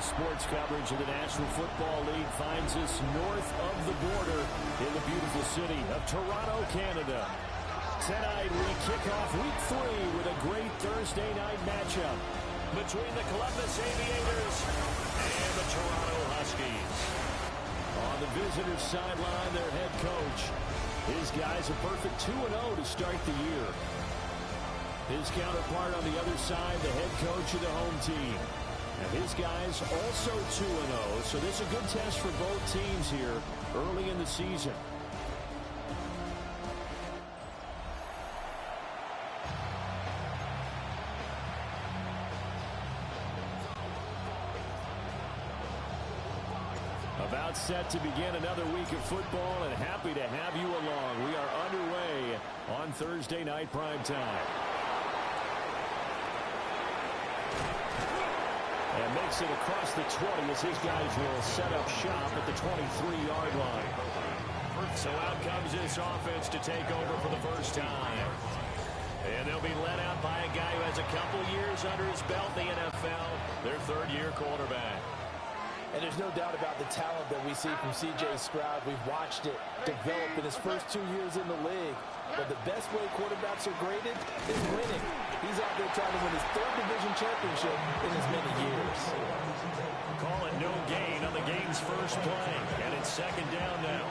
Today's sports coverage of the National Football League finds us north of the border in the beautiful city of Toronto, Canada. Tonight we kick off Week 3 with a great Thursday night matchup between the Columbus Aviators and the Toronto Huskies. On the visitors' sideline, their head coach. His guys a perfect 2-0 to start the year. His counterpart on the other side, the head coach of the home team. And his guys also 2-0, so this is a good test for both teams here early in the season. About set to begin another week of football, and happy to have you along. We are underway on Thursday night primetime. And makes it across the 20 as his guys will set up shop at the 23-yard line. So out comes this offense to take over for the first time. And they'll be led out by a guy who has a couple years under his belt in the NFL, their third-year quarterback. And there's no doubt about the talent that we see from C.J. Stroud. We've watched it develop in his first 2 years in the league. But the best way quarterbacks are graded is winning. He's out there trying to win his third division championship in as many years. Call it no gain on the game's first play. And it's second down now.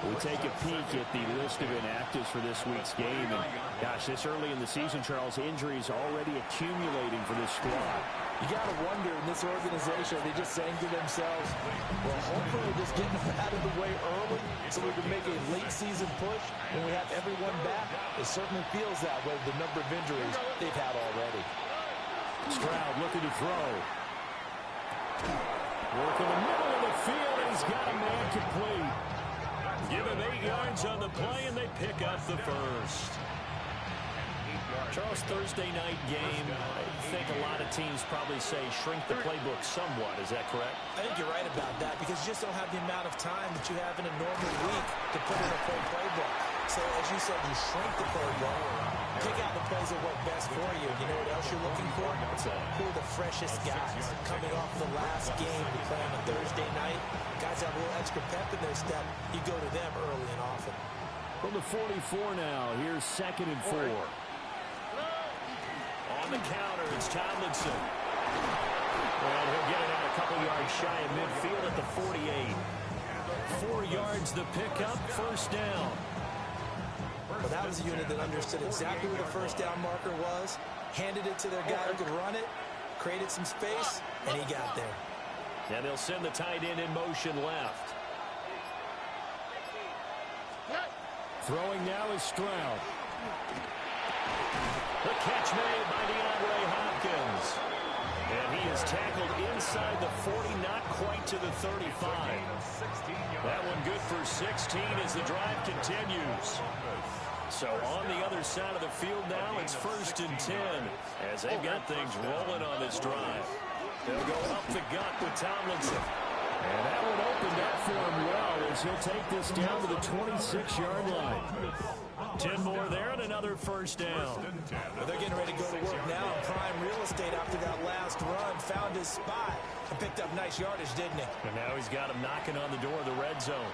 We take a peek at the list of inactives for this week's game. And gosh, this early in the season, Charles, injuries already accumulating for this squad. You got to wonder in this organization, are they just saying to themselves, well, hopefully we're just getting them out of the way early so we can make a late season push when we have everyone back. It certainly feels that way with the number of injuries they've had already. Stroud looking to throw. Work in the middle of the field, and he's got a man complete. Give him 8 yards on the play, and they pick up the first. Charles, Thursday night game, I think a lot of teams probably say shrink the playbook somewhat. Is that correct? I think you're right about that because you just don't have the amount of time that you have in a normal week to put in a full playbook. So, as you said, you shrink the playbook, pick out the plays that work best for you. You know what else you're looking for? Who are the freshest guys coming off the last game to play on a Thursday night? Guys have a little extra pep in their step. You go to them early and often. From the 44 now, here's 2nd and 4. On the counter, it's Tomlinson. And he'll get it out a couple yards shy of midfield at the 48. 4 yards the pickup, first down. Well, that was a unit that understood exactly where the first down marker was, handed it to their guy who could run it, created some space, and he got there. And they'll send the tight end in motion left. Throwing now is Stroud. The catch made by DeAndre Hopkins. And he is tackled inside the 40, not quite to the 35. That one good for 16 as the drive continues. So on the other side of the field now, it's 1st and 10 as they've got things rolling on this drive. They'll go up the gut with Tomlinson. And that one opened up for him well as he'll take this down to the 26-yard line. 10 more there and another first down. Well, they're getting ready to go to work now in prime real estate after that last run. Found his spot and picked up nice yardage, didn't he? And now he's got him knocking on the door of the red zone.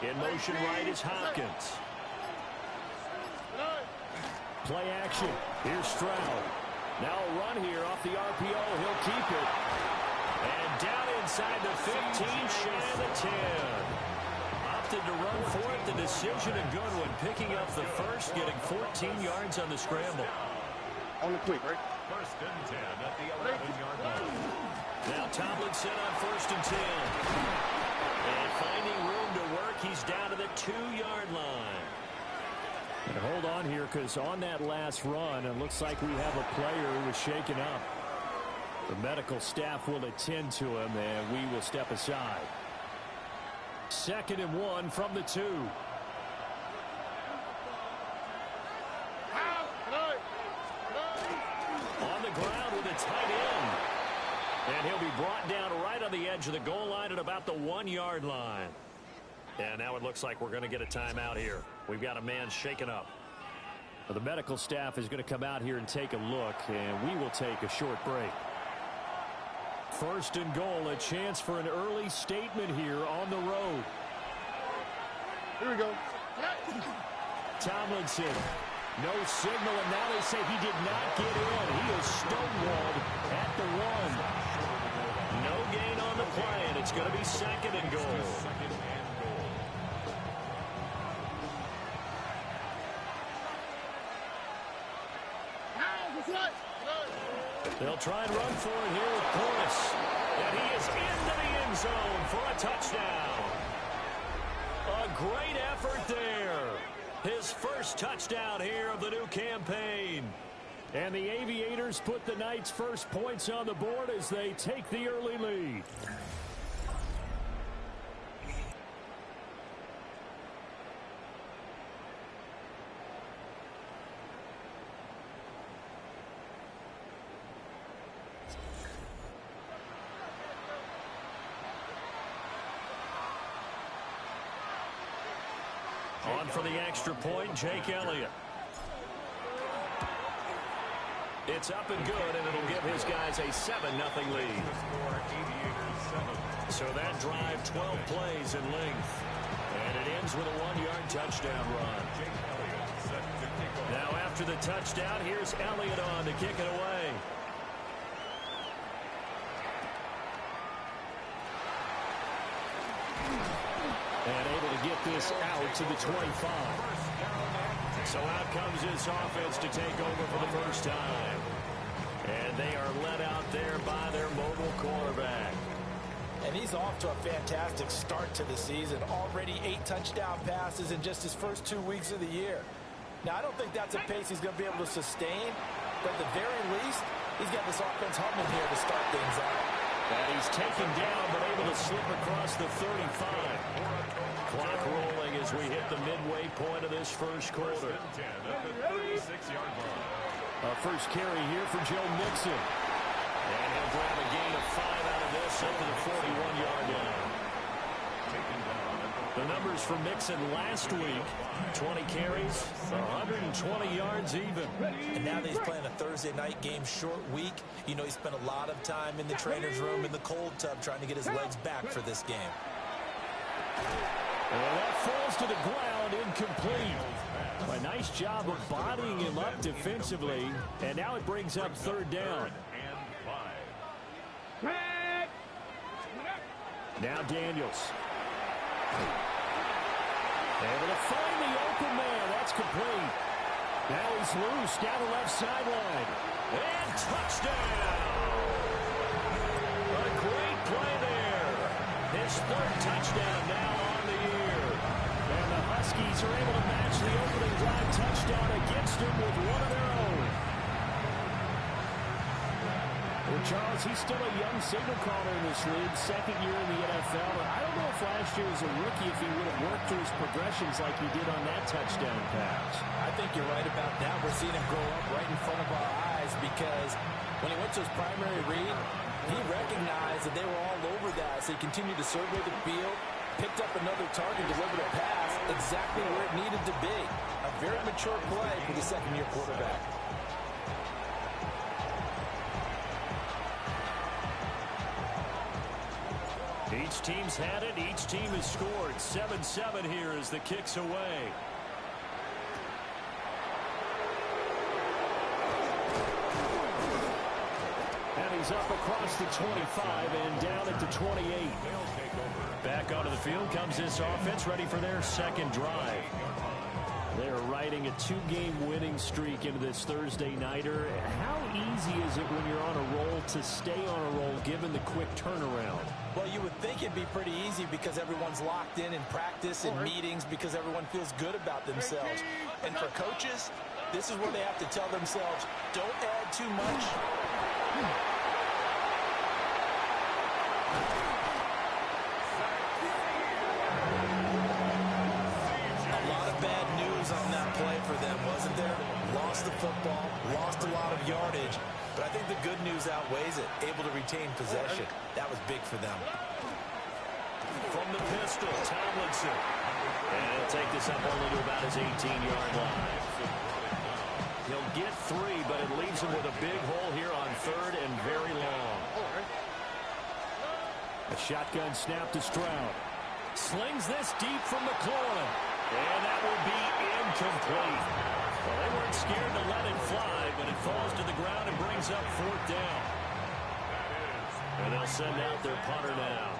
In motion right is Hopkins. Play action. Here's Stroud. Now a run here off the RPO. He'll keep it. And down inside the 15, shy of the 10. Opted to run for it. The decision a good one. Picking up the first, getting 14 yards on the scramble. On the quick, right? 1st and 10 at the 11-yard line. Now Tomlinson on 1st and 10. And finding room to work, he's down to the 2-yard line. And hold on here, because on that last run, it looks like we have a player who was shaken up. The medical staff will attend to him, and we will step aside. 2nd and 1 from the 2. On the ground with a tight end. And he'll be brought down right on the edge of the goal line at about the 1-yard line. And now it looks like we're going to get a timeout here. We've got a man shaken up. Well, the medical staff is going to come out here and take a look, and we will take a short break. First and goal, a chance for an early statement here on the road. Here we go. Tomlinson, no signal, and now they say he did not get in. He is stonewalled at the 1. No gain on the play, and it's going to be second and goal. They'll try and run for it here with Portis. And he is into the end zone for a touchdown. A great effort there. His first touchdown here of the new campaign. And the Aviators put the Knights' first points on the board as they take the early lead. On for the extra point, Jake Elliott. It's up and good, and it'll give his guys a 7-0 lead. So that drive, 12 plays in length. And it ends with a 1-yard touchdown run. Now after the touchdown, here's Elliott on to kick it away. And able to get this out to the 25. So out comes this offense to take over for the first time. And they are led out there by their mobile quarterback. And he's off to a fantastic start to the season. Already 8 touchdown passes in just his first 2 weeks of the year. Now, I don't think that's a pace he's going to be able to sustain. But at the very least, he's got this offense humming here to start things out. And he's taken down but able to slip across the 35. Clock rolling as we hit the midway point of this first quarter. Our first carry here for Joe Mixon. And he'll grab a gain of 5 out of this up to the 41-yard line. The numbers for Mixon last week, 20 carries, 120 yards even. And now that he's playing a Thursday night game, short week, you know he spent a lot of time in the trainer's room in the cold tub trying to get his legs back for this game. And that falls to the ground, incomplete. A nice job of bodying him up defensively, and now it brings up third down. Now Daniels. Able to find the open man. That's complete. Now he's loose down the left sideline. And touchdown! A great play there. His third touchdown now on the year. And the Huskies are able to match the opening drive touchdown against him with one of their own. Well, Charles, he's still a young signal caller in this league, second year in the NFL. I don't know if last year as a rookie if he would have worked through his progressions like he did on that touchdown pass. I think you're right about that. We're seeing him grow up right in front of our eyes because when he went to his primary read, he recognized that they were all over that. So he continued to survey the field, picked up another target, delivered a pass exactly where it needed to be. A very mature play for the second-year quarterback. Each team's had it. Each team has scored. 7-7 here as the kick's away. And he's up across the 25 and down at the 28. Back onto the field comes this offense, ready for their second drive. They're riding a 2-game winning streak into this Thursday nighter. How easy is it when you're on a roll to stay on a roll given the quick turnaround? Well, you would think it'd be pretty easy because everyone's locked in practice and meetings because everyone feels good about themselves. And for coaches, this is where they have to tell themselves, don't add too much. A lot of bad news on that play for them, wasn't there? Lost the football, lost a lot of yardage. But I think the good news outweighs it. Able to retain possession. That was big for them. From the pistol, Tomlinson. And he'll take this up only to about his 18-yard line. He'll get 3, but it leaves him with a big hole here on third and very long. A shotgun snap to Stroud. Slings this deep from McLaurin. And that will be incomplete. Well, they weren't scared to let it fly, but it falls to the ground and brings up 4th down. And they'll send out their punter now.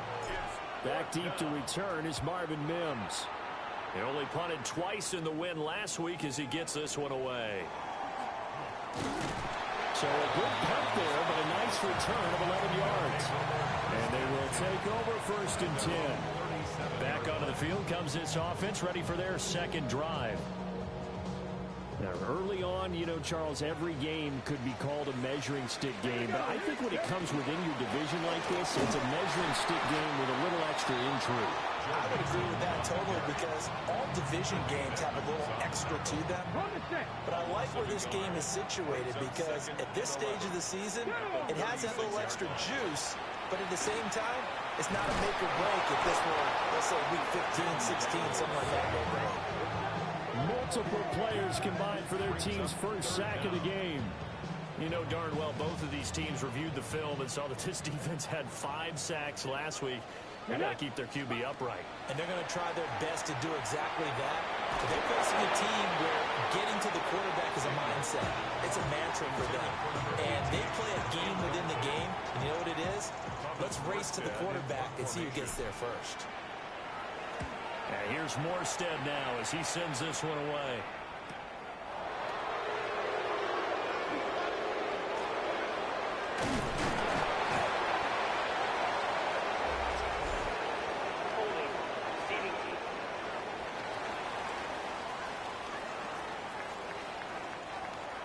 Back deep to return is Marvin Mims. He only punted twice in the win last week as he gets this one away. So a good punt there, but a nice return of 11 yards. And they will take over 1st and 10. Back onto the field comes this offense, ready for their second drive. Now, early on, you know, Charles, every game could be called a measuring stick game. But I think when it comes within your division like this, it's a measuring stick game with a little extra intrigue. I would agree with that totally because all division games have a little extra to them. But I like where this game is situated because at this stage of the season, it has that little extra juice. But at the same time, it's not a make or break if this were, let's say, week 15, 16, something like that neighborhood. Multiple players combined for their team's first sack of the game. You know darn well both of these teams reviewed the film and saw that this defense had 5 sacks last week. They're going to keep their QB upright. And they're going to try their best to do exactly that. But they're facing a team where getting to the quarterback is a mindset. It's a mantra for them. And they play a game within the game. And you know what it is? Let's race to the quarterback and see who gets there first. And here's Morstead now as he sends this one away.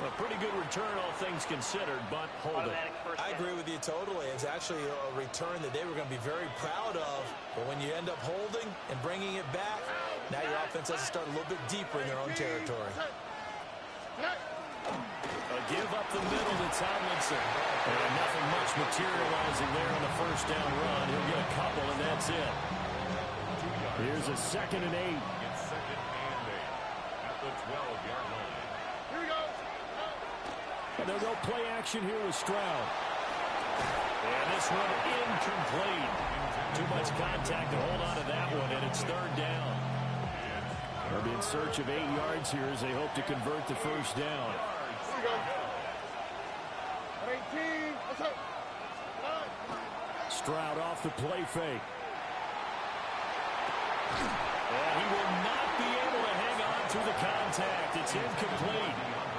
A pretty good return, all things considered, but hold it. I agree with you totally. It's actually a return that they were going to be very proud of. But when you end up holding and bringing it back, now your offense has to start a little bit deeper in their own territory. A give up the middle to Tomlinson. And nothing much materializing there on the first down run. He'll get a couple, and that's it. Here's a 2nd and 8. At the 12-yard line. Here we go. And they'll go play action here with Stroud. And this one incomplete. Too much contact to hold on to that one, and it's 3rd down. They'll be in search of 8 yards here as they hope to convert the first down. Here we go. 18. What's up? Stroud off the play fake. And he will not be able to hang on to the contact. It's incomplete.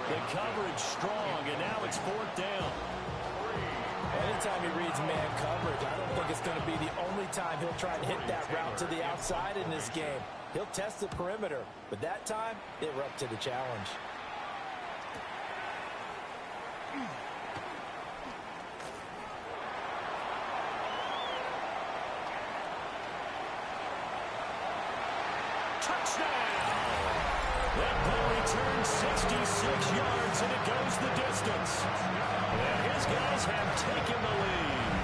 The coverage strong, and now it's 4th down. Anytime he reads man coverage, I don't think it's going to be the only time he'll try to hit that route to the outside in this game. He'll test the perimeter, but that time, they were up to the challenge. Touchdown! That ball returns 66 yards, and it goes the distance. And his guys have taken the lead.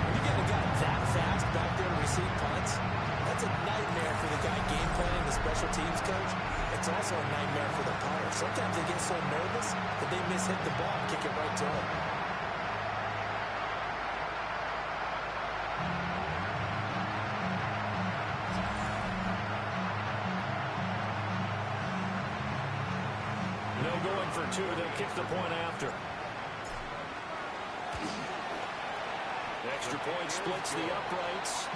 You get a guy that fast back there to receive punts, that's a nightmare for the guy game planning, the special teams coach. It's also a nightmare for the punter. Sometimes they get so nervous that they mishit the ball and kick it right to him. Going for 2, they'll kick the point after. The extra point splits the uprights,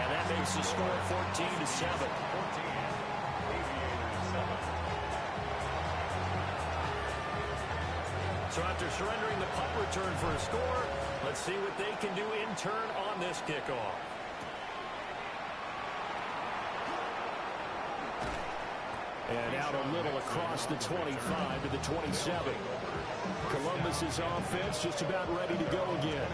and that makes the score 14-7. So after surrendering the punt return for a score, let's see what they can do in turn on this kickoff. And out a little across the 25 to the 27. Columbus's offense just about ready to go again.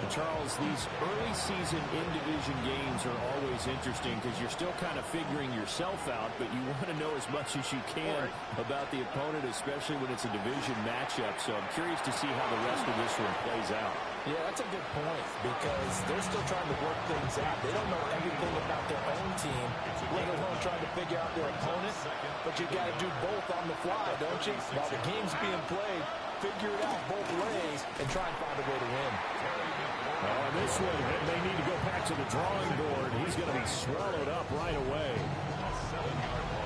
And Charles, these early season in-division games are always interesting because you're still kind of figuring yourself out, but you want to know as much as you can about the opponent, especially when it's a division matchup. So I'm curious to see how the rest of this one plays out. Yeah, that's a good point because they're still trying to work things out. They don't know everything about their own team, let alone trying to figure out their opponent. But you got to do both on the fly, don't you? While the game's being played, figure it out both ways and try and find a way to win. On this one, they need to go back to the drawing board. He's going to be swallowed up right away.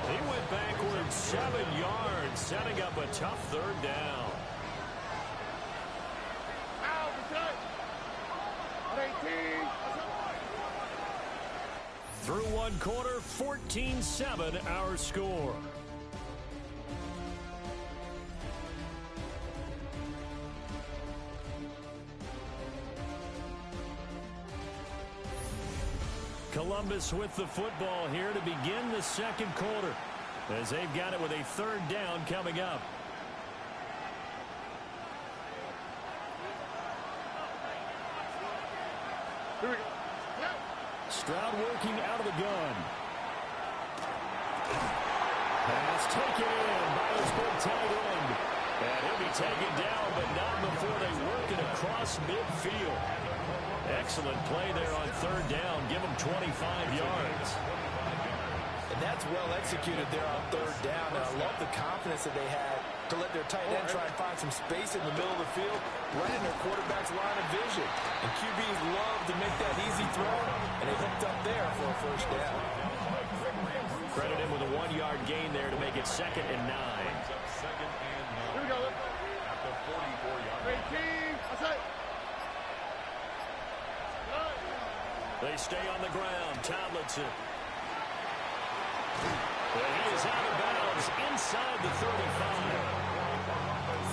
He went backwards 7 yards, setting up a tough third down. Through one quarter, 14-7 our score. Columbus with the football here to begin the second quarter, as they've got it with a third down coming up. Here we go. Stroud working out of the gun. Pass taken in by his big tight end. And he'll be taken down, but not before they work it across midfield. Excellent play there on third down. Give him 25 yards. And that's well executed there on third down. And I love the confidence that they had to let their tight end try and find some space in the middle of the field, right in their quarterback's line of vision. And QBs love to make that easy throw, and they hooked up there for a first down. Credit him with a 1-yard gain there to make it 2nd and 9. Here we go. At the 44-yard. 18. That's it. They stay on the ground. Tomlinson. And he is out of bounds inside the 35.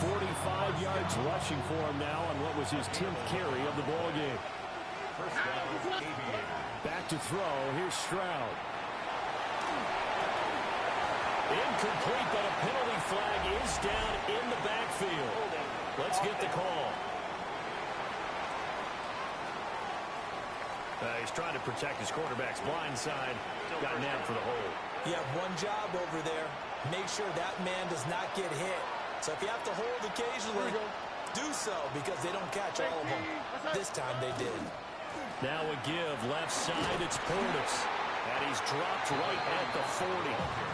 45 yards rushing for him now on what was his 10th carry of the ball game. Back to throw. Here's Stroud. Incomplete, but a penalty flag is down in the backfield. Let's get the call. He's trying to protect his quarterback's blind side. Got an out for the hole. You have one job over there. Make sure that man does not get hit. So if you have to hold occasionally, do so, because they don't catch all of them. This time they did. Now a give left side. It's Portis. And he's dropped right at the 40.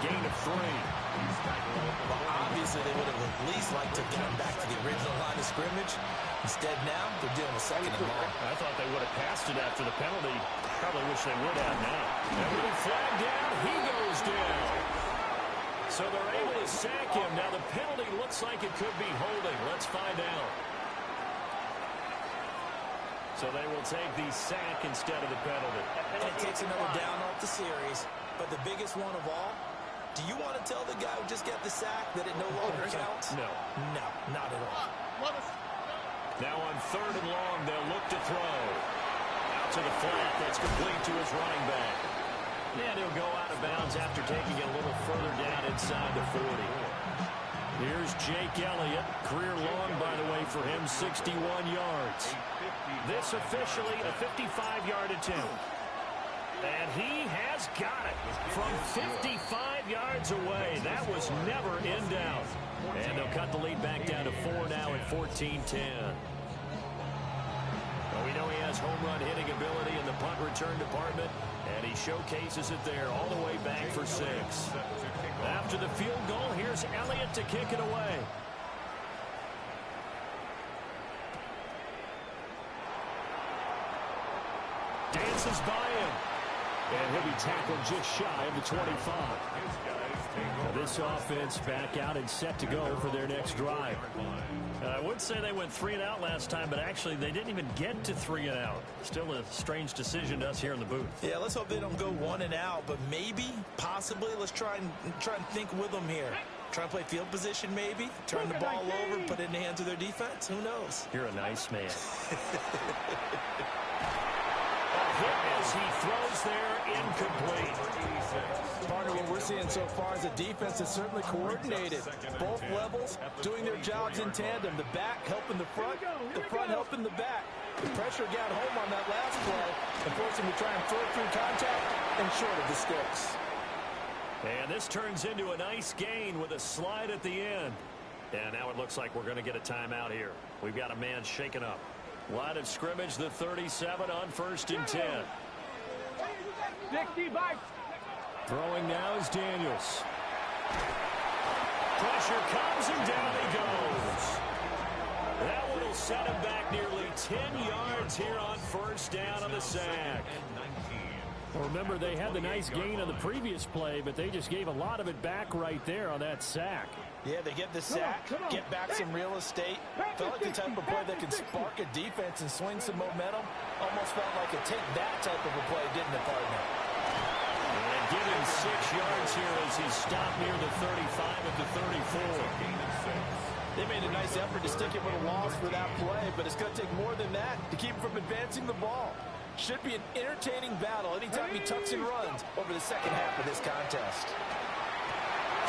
Gain of 3. Well, obviously they would have at least liked to get him back to the original line of scrimmage. Instead now, they're dealing with 2nd and long. I thought they would have passed it after the penalty. Probably wish they would have now. And with a flag down, he goes down. So they're able to sack him. Now the penalty looks like it could be holding. Let's find out. So they will take the sack instead of the penalty. And it takes another down off the series. But the biggest one of all, do you want to tell the guy who just got the sack that it no longer counts? No. No, not at all. Now on 3rd and long, they'll look to throw. Out to the flat. That's complete to his running back. And he'll go out of bounds after taking it a little further down inside the 40. Here's Jake Elliott. Career long, by the way, for him, 61 yards. This officially a 55-yard attempt. And he has got it from 55 yards away. That was never in doubt. And they'll cut the lead back down to 4 now at 14-10. Well, we know he has home run hitting ability in the punt return department, and he showcases it there all the way back for 6. After the field goal, here's Elliott to kick it away. Dances by him. And he'll be tackled just shy of the 25. Now this offense back out and set to go for their next drive. I would say they went 3 and out last time, but actually they didn't even get to 3 and out. Still a strange decision to us here in the booth. Yeah, let's hope they don't go 1 and out, but maybe, possibly, let's try and think with them here. Try and play field position maybe, turn the ball over, put it in the hands of their defense. Who knows? You're a nice man. As he throws there, incomplete. Partner, what we're seeing so far is the defense is certainly coordinated. Both levels doing their jobs in tandem. The back helping the front helping the back. The pressure got home on that last play and forced him to try and throw through contact and short of the sticks. And this turns into a nice gain with a slide at the end. And now it looks like we're going to get a timeout here. We've got a man shaken up. Line of scrimmage, the 37 on 1st and 10. Throwing now is Daniels. Pressure comes and down he goes. That one will set him back nearly 10 yards here on first down on the sack. Well, remember, they had the nice gain on the previous play, but they just gave a lot of it back right there on that sack. Yeah, they get the sack, get back some real estate. Felt like the type of play that can spark a defense and swing some momentum. Almost felt like a take that type of a play, didn't it, partner? And give him 6 yards here as he stopped near the 35 at the 34. They made a nice effort to stick it with a loss for that play, but it's going to take more than that to keep him from advancing the ball. Should be an entertaining battle anytime he tucks and runs over the second half of this contest.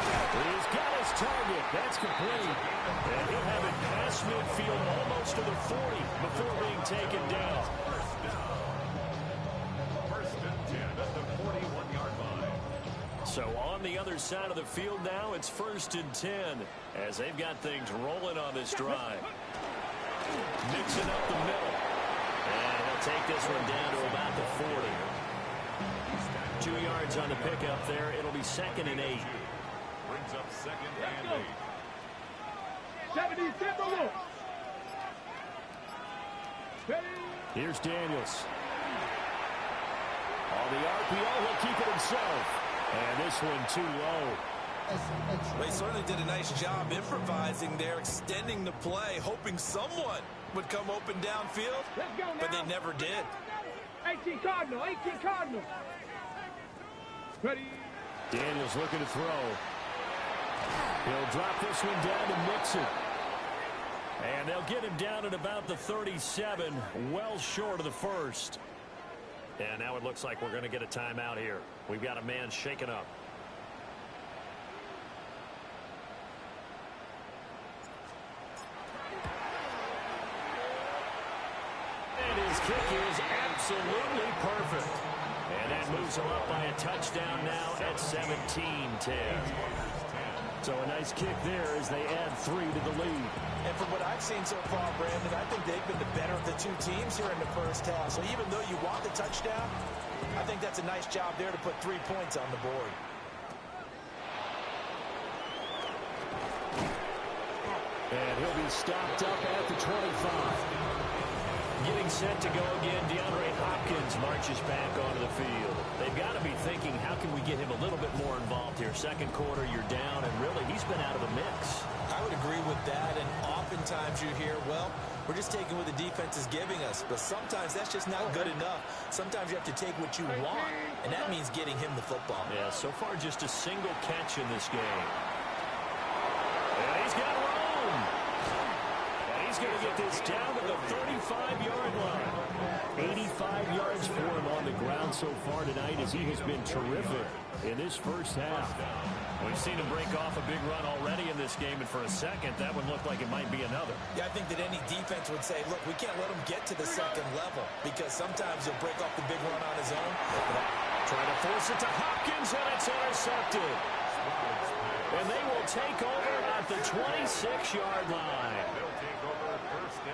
He's got his target. That's complete. And he'll have it past midfield almost to the 40 before being taken down. First and 10 at the 41-yard line. So on the other side of the field now, it's first and 10 as they've got things rolling on this drive. Mixing up the middle. And he'll take this one down to about the 40. 2 yards on the pickup there. It'll be second and 8. Brings up second and 8. Here's Daniels. On the RPO, he'll keep it himself. And this one too low. Well, he certainly did a nice job improvising there, extending the play, hoping someone would come open downfield, but they never did. 18 Cardinal, 18 Cardinal. Ready. Daniels looking to throw. He'll drop this one down to Mixon. And they'll get him down at about the 37, well short of the first. And now it looks like we're going to get a timeout here. We've got a man shaken up. And his kick is absolutely perfect. And that moves him up by a touchdown now at 17-10. So a nice kick there as they add 3 to the lead. And from what I've seen so far, Brandon, I think they've been the better of the two teams here in the first half. So even though you want the touchdown, I think that's a nice job there to put 3 points on the board. And he'll be stopped up at the 25. Getting set to go again, DeAndre Hopkins marches back onto the field. They've got to be thinking, how can we get him a little bit more involved here? Second quarter, you're down, and really, he's been out of the mix. I would agree with that, and oftentimes you hear, well, we're just taking what the defense is giving us, but sometimes that's just not good enough. Sometimes you have to take what you want, and that means getting him the football. Yeah, so far just a single catch in this game. And he's got room. And he's going to get this down to the 35-yard line. 85 yards for him on the ground so far tonight as he has been terrific in this first half. We've seen him break off a big run already in this game, and for a second, that one looked like it might be another. Yeah, I think that any defense would say, look, we can't let him get to the second level because sometimes he'll break off the big run on his own. Trying to force it to Hopkins, and it's intercepted. And they will take over at the 26-yard line.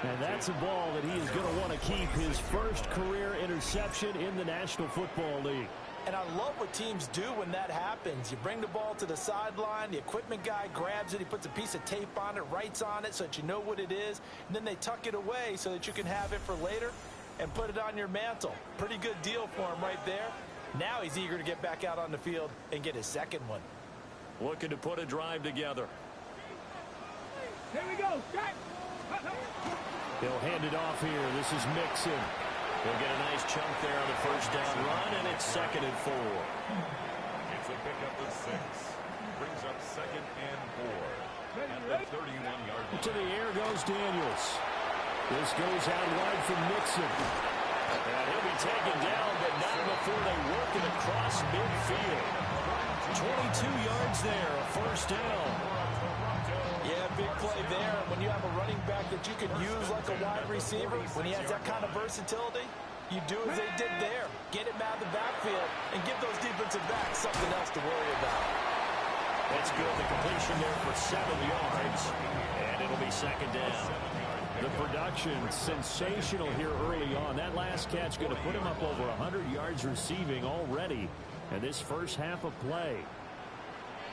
And that's a ball that he is going to want to keep, his first career interception in the National Football League. And I love what teams do when that happens. You bring the ball to the sideline, the equipment guy grabs it, he puts a piece of tape on it, writes on it so that you know what it is, and then they tuck it away so that you can have it for later and put it on your mantle. Pretty good deal for him right there. Now he's eager to get back out on the field and get his second one. Looking to put a drive together. Here we go. Jack. He'll hand it off here. This is Mixon. He'll get a nice chunk there on the first down run, and it's second and 4. It's a pickup of 6. Brings up second and 4 at the 31-yard line. To the air goes Daniels. This goes out wide from Mixon. And he'll be taken down, but not before they work it across midfield. 22 yards there, a first down. Yeah, big play there. When you have a running back that you can use like a wide receiver, when he has that kind of versatility, you do as they did there. Get him out of the backfield and give those defensive backs something else to worry about. That's good. The completion there for 7 yards, and it'll be second down. The production, sensational here early on. That last catch going to put him up over 100 yards receiving already in this first half of play.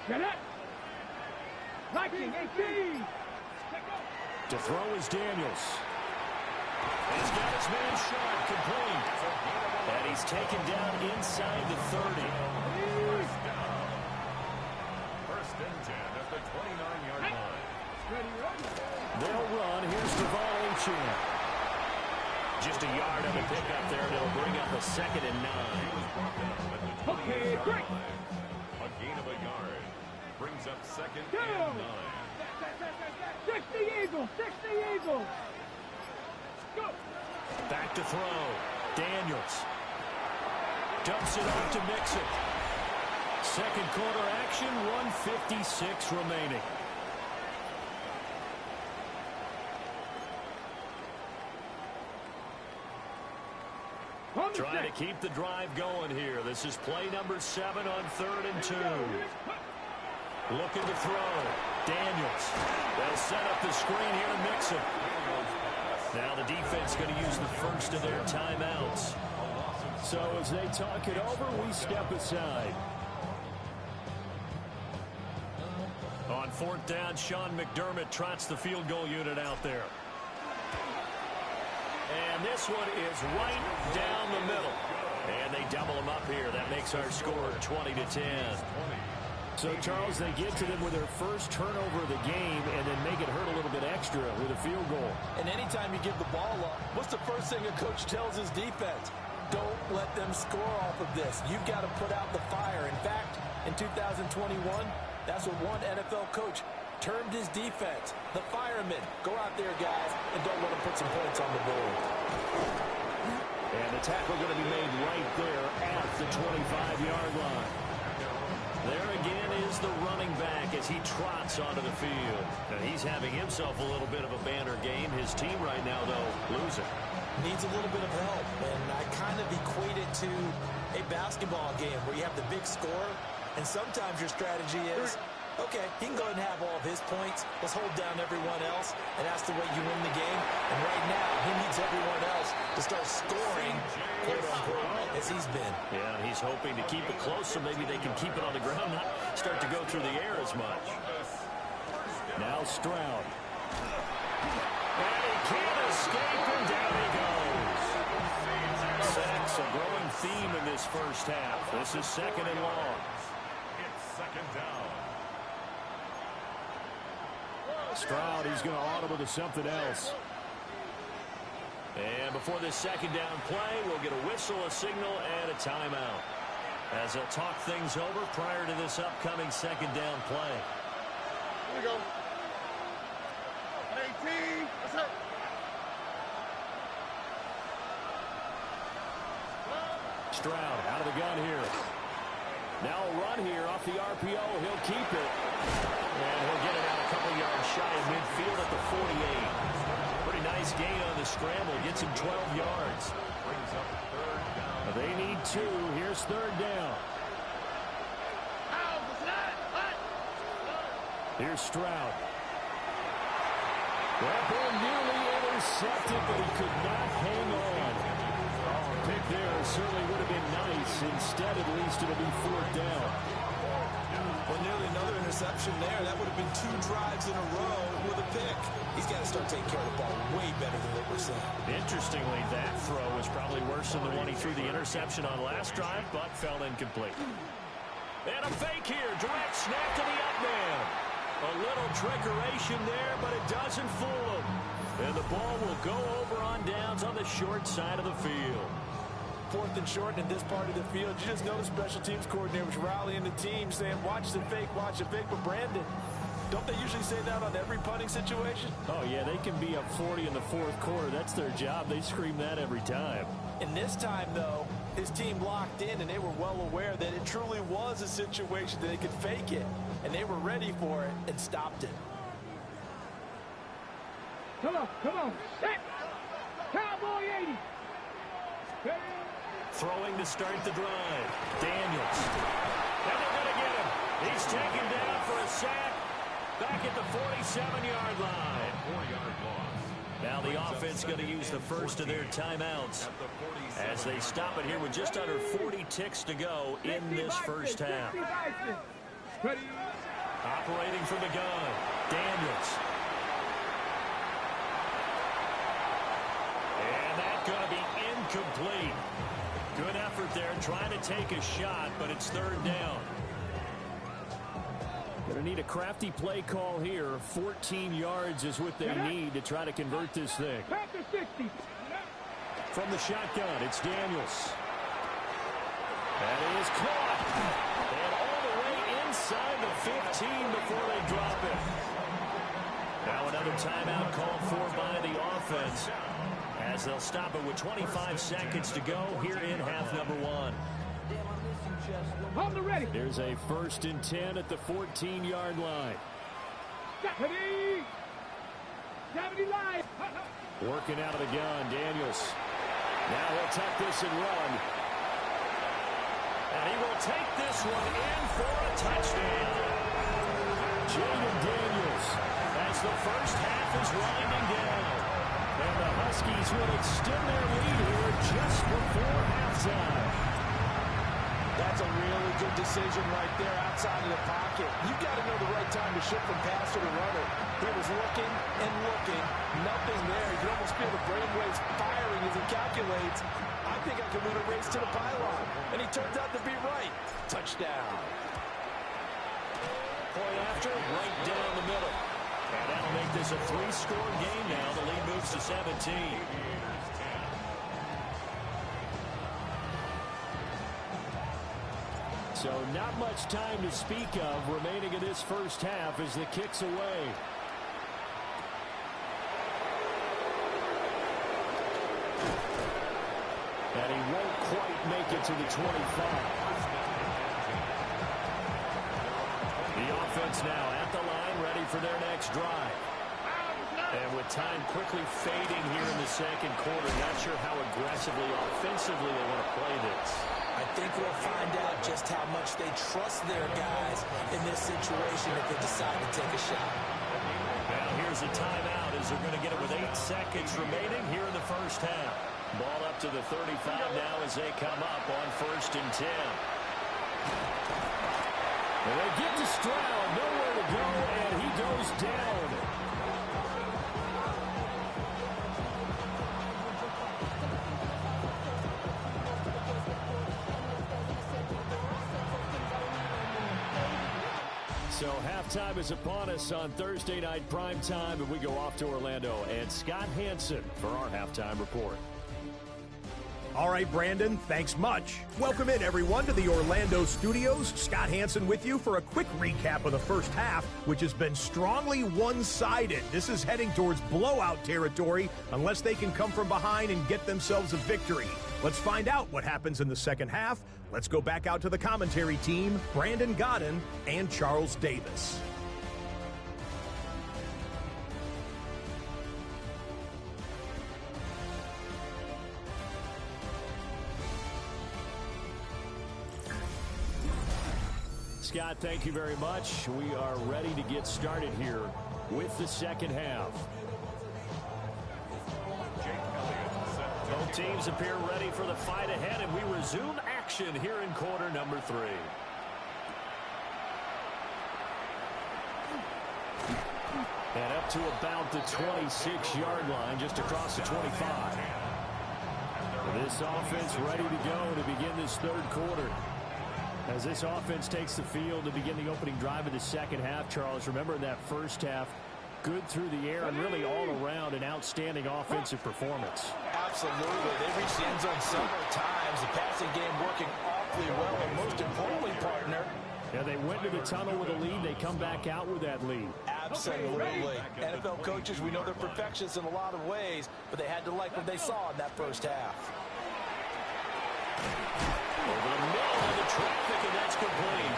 Get it. Liking 18. To throw is Daniels. He's got his man sharp, complete. And he's taken down inside the 30. First and 10 at the 29-yard line. They'll run. Here's the volley champ. Just a yard of a pickup there, and it'll bring up a 2nd and 9. Okay, great. A gain of a yard brings up 2nd and 9. 60 Eagles, 60 Eagles. Go. Back to throw. Daniels. Dumps it off to Mixon. Second quarter action, 1:56 remaining. Trying to keep the drive going here. This is play number 7 on 3rd and 2. Looking to throw. Daniels. They'll set up the screen here to Mixon. Now the defense going to use the first of their timeouts. So as they talk it over, we step aside. On 4th down, Sean McDermott trots the field goal unit out there. And this one is right down the middle. And they double them up here. That makes our score 20-10. So, Charles, they get to them with their first turnover of the game and then make it hurt a little bit extra with a field goal. And anytime you give the ball up, what's the first thing a coach tells his defense? Don't let them score off of this. You've got to put out the fire. In fact, in 2021, that's what one NFL coach termed his defense. The firemen. Go out there, guys, and don't let them put some points on the board. And the tackle going to be made right there at the 25-yard line. There again is the running back as he trots onto the field. Now he's having himself a little bit of a banner game. His team right now, though, losing. Needs a little bit of help, and I kind of equate it to a basketball game where you have the big score, and sometimes your strategy is, okay, he can go ahead and have all of his points. Let's hold down everyone else, and that's the way you win the game. And right now, he needs everyone else to start scoring, quote-unquote, as he's been. Yeah, and he's hoping to keep it close so maybe they can keep it on the ground, not start to go through the air as much. Now Stroud. And he can't escape, and down he goes. Sacks, a growing theme in this first half. This is 2nd and long. It's 2nd down. Stroud, he's going to audible to something else. And before this 2nd down play, we'll get a whistle, a signal, and a timeout. As they'll talk things over prior to this upcoming 2nd down play. Here we go. Hey, team. What's up? Stroud out of the gun here. Now a run here off the RPO. He'll keep it. And he'll get it out a couple yards shy of midfield at the 48. Pretty nice gain on the scramble. Gets him 12 yards. Brings up 3rd down. They need 2. Here's 3rd down. Here's Stroud. That ball nearly intercepted, but he could not hang on. Oh, pick there certainly would have been nice. Instead, at least it'll be 4th down. Well, nearly another interception there. That would have been 2 drives in a row with a pick. He's got to start taking care of the ball way better than what we're seeing. Interestingly, that throw was probably worse than the one he threw the interception on last drive, but fell incomplete. And a fake here. Direct snap to the up man. A little trickeration there, but it doesn't fool him. And the ball will go over on downs on the short side of the field. 4th and short in this part of the field. You just know the special teams coordinator was rallying the team saying, watch the fake. But Brandon, don't they usually say that on every punting situation? Oh, yeah, they can be up 40 in the 4th quarter. That's their job. They scream that every time. And this time, though, his team locked in, and they were well aware that it truly was a situation that they could fake it. And they were ready for it and stopped it. Come on. Set. Cowboy 80. Ready? Throwing to start the drive. Daniels. And they're going to get him. He's taken down for a sack. Back at the 47-yard line. 4-yard loss. Now the offense going to use the first of their timeouts as they stop it here with just under 40 ticks to go in this first half. Ready? Operating from the gun. Daniels. incomplete. Good effort there, trying to take a shot, but it's third down. Going to need a crafty play call here. 14 yards is what they need to try to convert this thing. From the shotgun, it's Daniels. That is caught. And all the way inside the 15 before they drop it. Now another timeout called for by the offense, as they'll stop it with 25 seconds to go here in half number one. There's a 1st and 10 at the 14-yard line. Working out of the gun, Daniels. Now he'll tuck this and run. And he will take this one in for a touchdown. Jaden Daniels, as the first half is winding down. And the Huskies will extend their lead here just before halftime. That's a really good decision right there outside of the pocket. You've got to know the right time to shift from passer to runner. He was looking and looking. Nothing there. You can almost feel the brainwaves firing as he calculates. I think I can win a race to the pylon. And he turns out to be right. Touchdown. Point after, right down the middle. And that'll make this a 3-score game now. The lead moves to 17. So not much time to speak of remaining in this first half as the kick's away. And he won't quite make it to the 25. The offense now at the line, ready for their next drive. And with time quickly fading here in the second quarter, not sure how aggressively, offensively they want to play this. I think we'll find out just how much they trust their guys in this situation if they decide to take a shot. Now here's a timeout as they're going to get it with 8 seconds remaining here in the first half. Ball up to the 35 now as they come up on 1st and 10. And they get to Stroud, nowhere to go, and he goes down. So halftime is upon us on Thursday night primetime, and we go off to Orlando. And Scott Hansen for our halftime report. All right, Brandon, thanks much. Welcome in, everyone, to the Orlando studios. Scott Hansen with you for a quick recap of the first half, which has been strongly one-sided. This is heading towards blowout territory unless they can come from behind and get themselves a victory. Let's find out what happens in the second half. Let's go back out to the commentary team, Brandon Godden and Charles Davis. Scott, thank you very much. We are ready to get started here with the second half. Both teams appear ready for the fight ahead, and we resume action here in quarter number 3. And up to about the 26-yard line, just across the 25. This offense ready to go to begin this third quarter. As this offense takes the field to begin the opening drive of the second half, Charles, remember in that first half, good through the air and really all around an outstanding offensive performance. Absolutely. They reached the end zone several times. The passing game working awfully well. And most importantly, partner, Yeah, they went to the tunnel with a lead. They come back out with that lead. Absolutely. NFL coaches, we know they're perfectionists in a lot of ways, but they had to like what they saw in that first half. Over the middle of the traffic, and that's complete.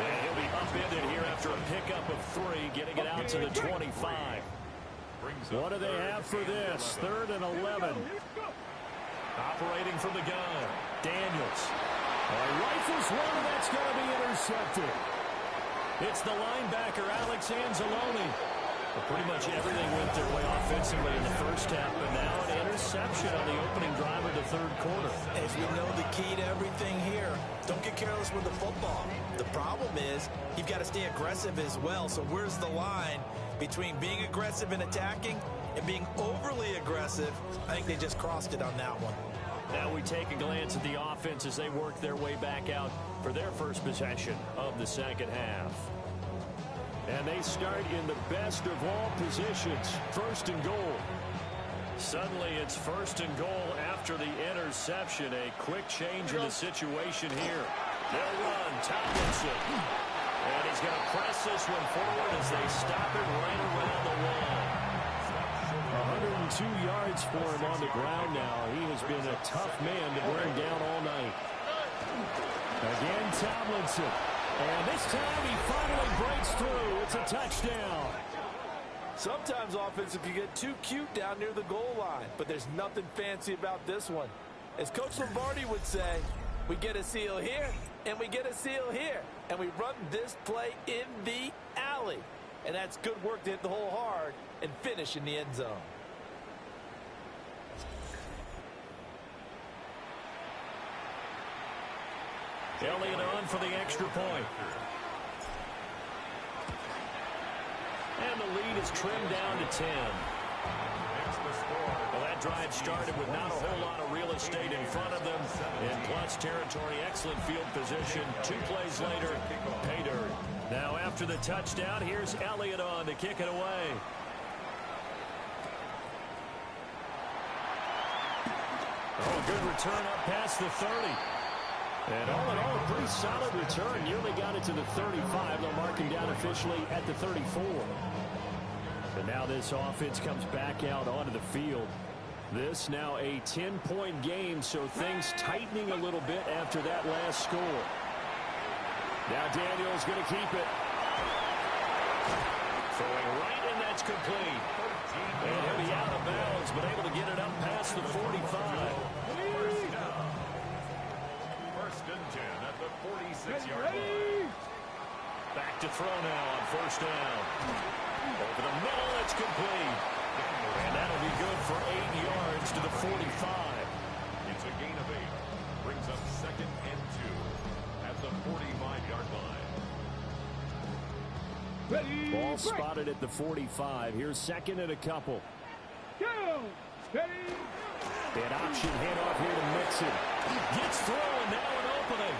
And he'll be upended here after a pickup of 3, getting it out to the 25. What do they have for this? 3rd and 11. Operating from the gun, Daniels. Rifles one, and that's going to be intercepted. It's the linebacker, Alex Anzalone. Well, pretty much everything went their way offensively in the first half, but now an interception on the opening drive of the third quarter. As we know, the key to everything here, don't get careless with the football. The problem is you've got to stay aggressive as well. So where's the line between being aggressive and attacking And being overly aggressive, I think they just crossed it on that one. Now we take a glance at the offense as they work their way back out for their first possession of the second half. And they start in the best of all positions, first and goal. Suddenly it's first and goal after the interception. A quick change in the situation here. They'll run, Tomlinson. And he's going to press this one forward as they stop it right around the wall. 102 yards for him on the ground now. He has been a tough man to bring down all night. Again, Tomlinson. And this time he finally breaks through. It's a touchdown. Sometimes offensive can get too cute down near the goal line, but there's nothing fancy about this one. As Coach Lombardi would say, we get a seal here, and we get a seal here, and we run this play in the alley. And that's good work to hit the hole hard and finish in the end zone. Elliott on for the extra point. And the lead is trimmed down to 10. Well, that drive started with not a whole lot of real estate in front of them. In plus territory, excellent field position. 2 plays later, pay dirt. Now after the touchdown, here's Elliott on to kick it away. Oh, good return up past the 30. And all in all, a pretty solid return. Nearly got it to the 35. They'll mark him down officially at the 34. But now this offense comes back out onto the field. This now a 10-point game, so things tightening a little bit after that last score. Now Daniel's going to keep it. Throwing right, and that's complete. And he'll be out of bounds, but able to get it up past the 45. First and 10 at the 46-yard line. Back to throw now on first down. Over the middle, it's complete. And that'll be good for 8 yards to the 45. It's a gain of 8. Brings up second and 2 at the 45-yard line. Ball spotted at the 45. Here's second and a couple. An option handoff here to Mixon. Gets through, and now an opening.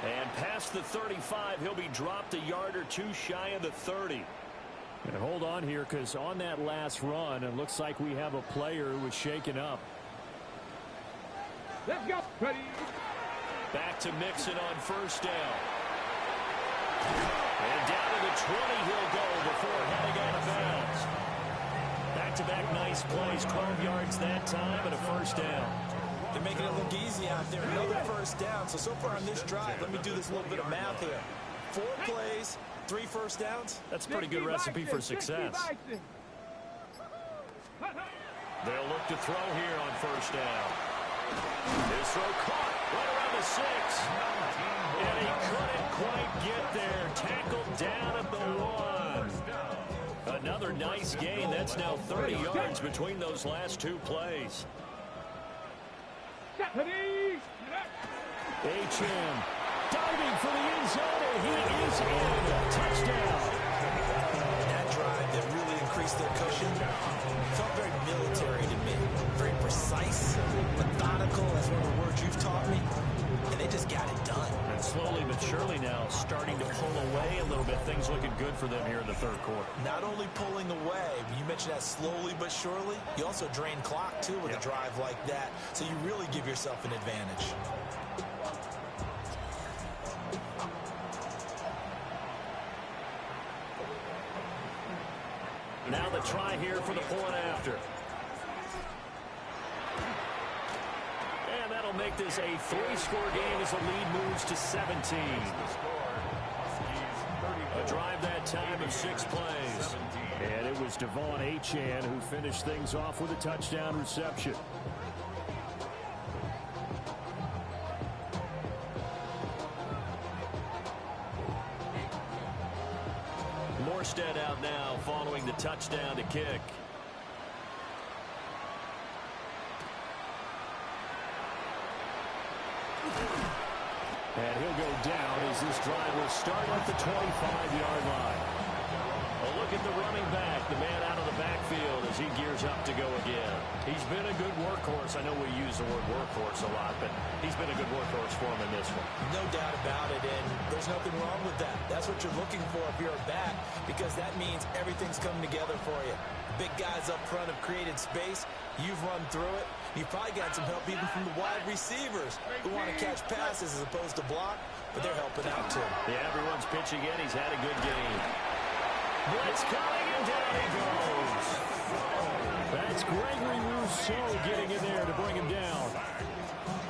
And past the 35, he'll be dropped a yard or two shy of the 30. And hold on here, because on that last run, it looks like we have a player who was shaken up. Let's go. Ready. Back to Mixon on first down. And down to the 20 he'll go before heading out of bounds. Back-to-back nice plays, 12 yards that time, and a first down. They're making it look easy out there. Another first down. So far on this drive, let me do this little bit of math here. 4 plays, 3 first downs. That's a pretty good recipe for success. They'll look to throw here on first down. His throw caught right around the 6. And he couldn't quite get there. Tackled down at the 1. Another nice gain. That's now 30 yards between those last 2 plays. H.M. diving for the end zone, and he is in. Touchdown. That drive that really increased their cushion felt very military to me. Very precise, methodical, that's one of the words you've taught me. And they just got it done. And slowly but surely now starting to pull away a little bit. Things looking good for them here in the third quarter. Not only pulling away, you mentioned that slowly but surely, you also drain clock too with a drive like that. So you really give yourself an advantage. Now the try here for the point after. And that'll make this a 3-score game as the lead moves to 17. A drive that time of 6 plays. And it was Devon Achane who finished things off with a touchdown reception. Morstead out now following the touchdown to kick. And he'll go down as this drive will start at the 25-yard line. A look at the running back, the man out of the backfield, as up to go again. He's been a good workhorse. I know we use the word workhorse a lot, but he's been a good workhorse for him in this one. No doubt about it, and there's nothing wrong with that. That's what you're looking for if you're a back, because that means everything's coming together for you. Big guys up front have created space. You've run through it. You've probably got some help even from the wide receivers who want to catch passes as opposed to block, but they're helping out too. Yeah, everyone's pitching in. He's had a good game. Blitz coming, and down he goes. That's Gregory Rousseau getting in there to bring him down.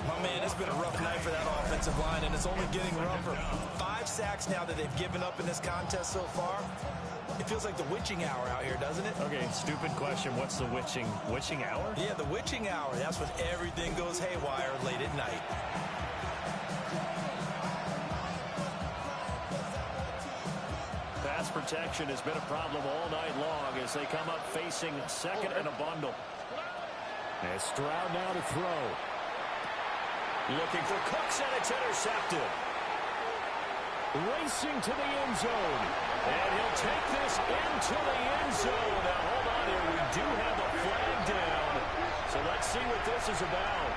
My man, it's been a rough night for that offensive line, and it's only getting rougher. 5 sacks now that they've given up in this contest so far. It feels like the witching hour out here, doesn't it? Okay, stupid question. What's the witching hour? Yeah, the witching hour. That's when everything goes haywire late at night. Pass protection has been a problem all night long as they come up facing second and a bundle. And Stroud now to throw. Looking for Cooks, and it's intercepted. Racing to the end zone. And he'll take this into the end zone. Now, hold on here. We do have a flag down. So let's see what this is about.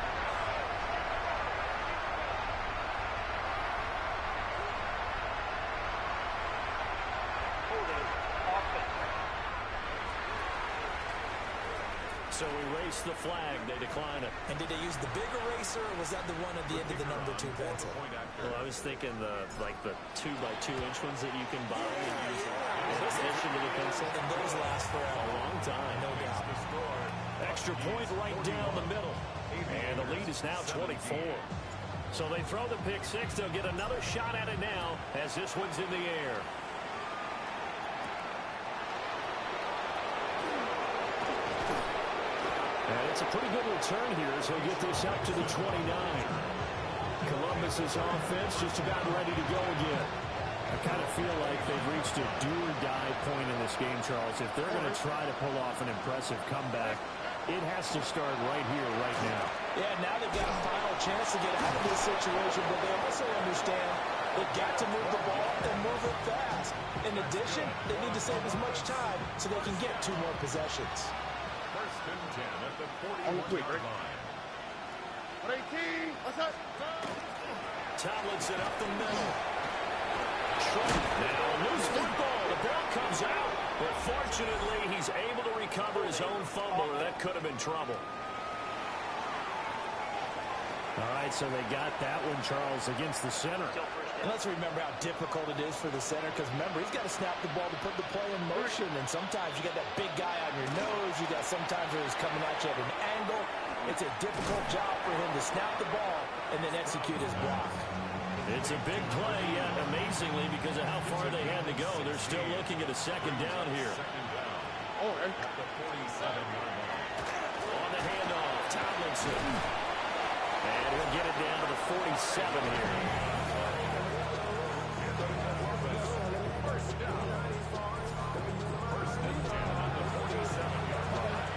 So erase the flag. They decline it. And did they use the big eraser, or was that the one at the end of the number 2 pencil? Well, I was thinking the 2x2 inch ones that you can buy and use in addition to the pencil. And those last for A long time. no doubt. Extra point right down the middle. And the lead is now 24. So they throw the pick six. They'll get another shot at it now as this one's in the air. And it's a pretty good return here as they get this up to the 29. Columbus's offense just about ready to go again. I kind of feel like they've reached a do-or-die point in this game, Charles. If they're going to try to pull off an impressive comeback, it has to start right here, right now. Yeah, now they've got a final chance to get out of this situation, but they also understand they've got to move the ball and move it fast. In addition, they need to save as much time so they can get 2 more possessions. First and 10 at the 41-yard line. 18, what's up? Tomlinson up the middle. Now, loose football. The ball comes out. But fortunately, he's able to recover his own fumble, or that could have been trouble. All right, so they got that one, Charles, against the center. And let's remember how difficult it is for the center, because remember, he's got to snap the ball to put the play in motion, and sometimes you got that big guy on your nose. You got sometimes where he's coming at you at an angle. It's a difficult job for him to snap the ball and then execute his block. It's a big play, yet amazingly, because of how far they had to go, they're still looking at a second down here. Second down. At the 47-yard line. On the handoff, Tomlinson. And he'll get it down to the 47 here. First down. First and 10 at the 47-yard line.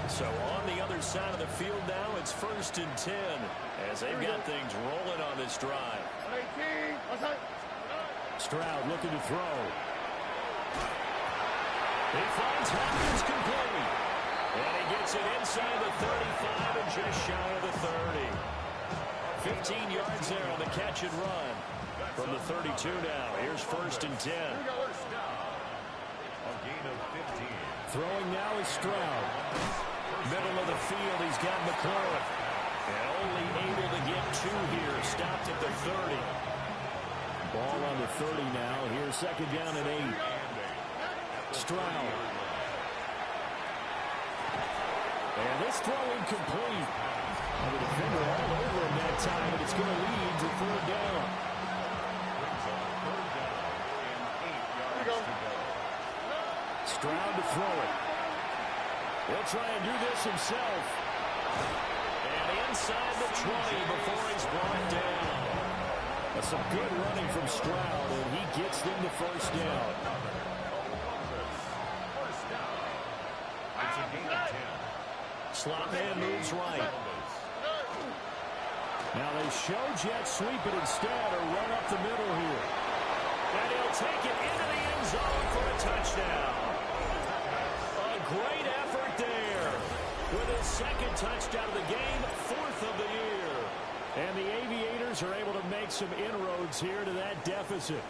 So on the other side of the field now, it's first and 10 as they've got things rolling on this drive. 18, what's up? Stroud looking to throw. He finds Hopkins complete. And he gets it inside the 35 and just shy of the 30. 15 yards there on the catch and run. From the 32 now, here's first and 10. First down. A gain of 15. Throwing now is Stroud. Middle of the field, he's got McLaurin. And only able to get 2 here. Stopped at the 30. Ball on the 30 now. Here's second down and 8. Stroud. And this throw incomplete. And the defender all over him that time, and it's going to lead to 3rd down. Stroud to throw it. He'll try and do this himself. And inside the 20 before he's brought down. That's some good running from Stroud, and he gets them to 1st down. First down. It's a gain of 10. Slot man moves right. Now they show jet sweep it instead, or run up the middle here. And he'll take it into the end zone for a touchdown. A great effort there. with his second touchdown of the game, 4th of the year. And the Aviators are able to make some inroads here to that deficit.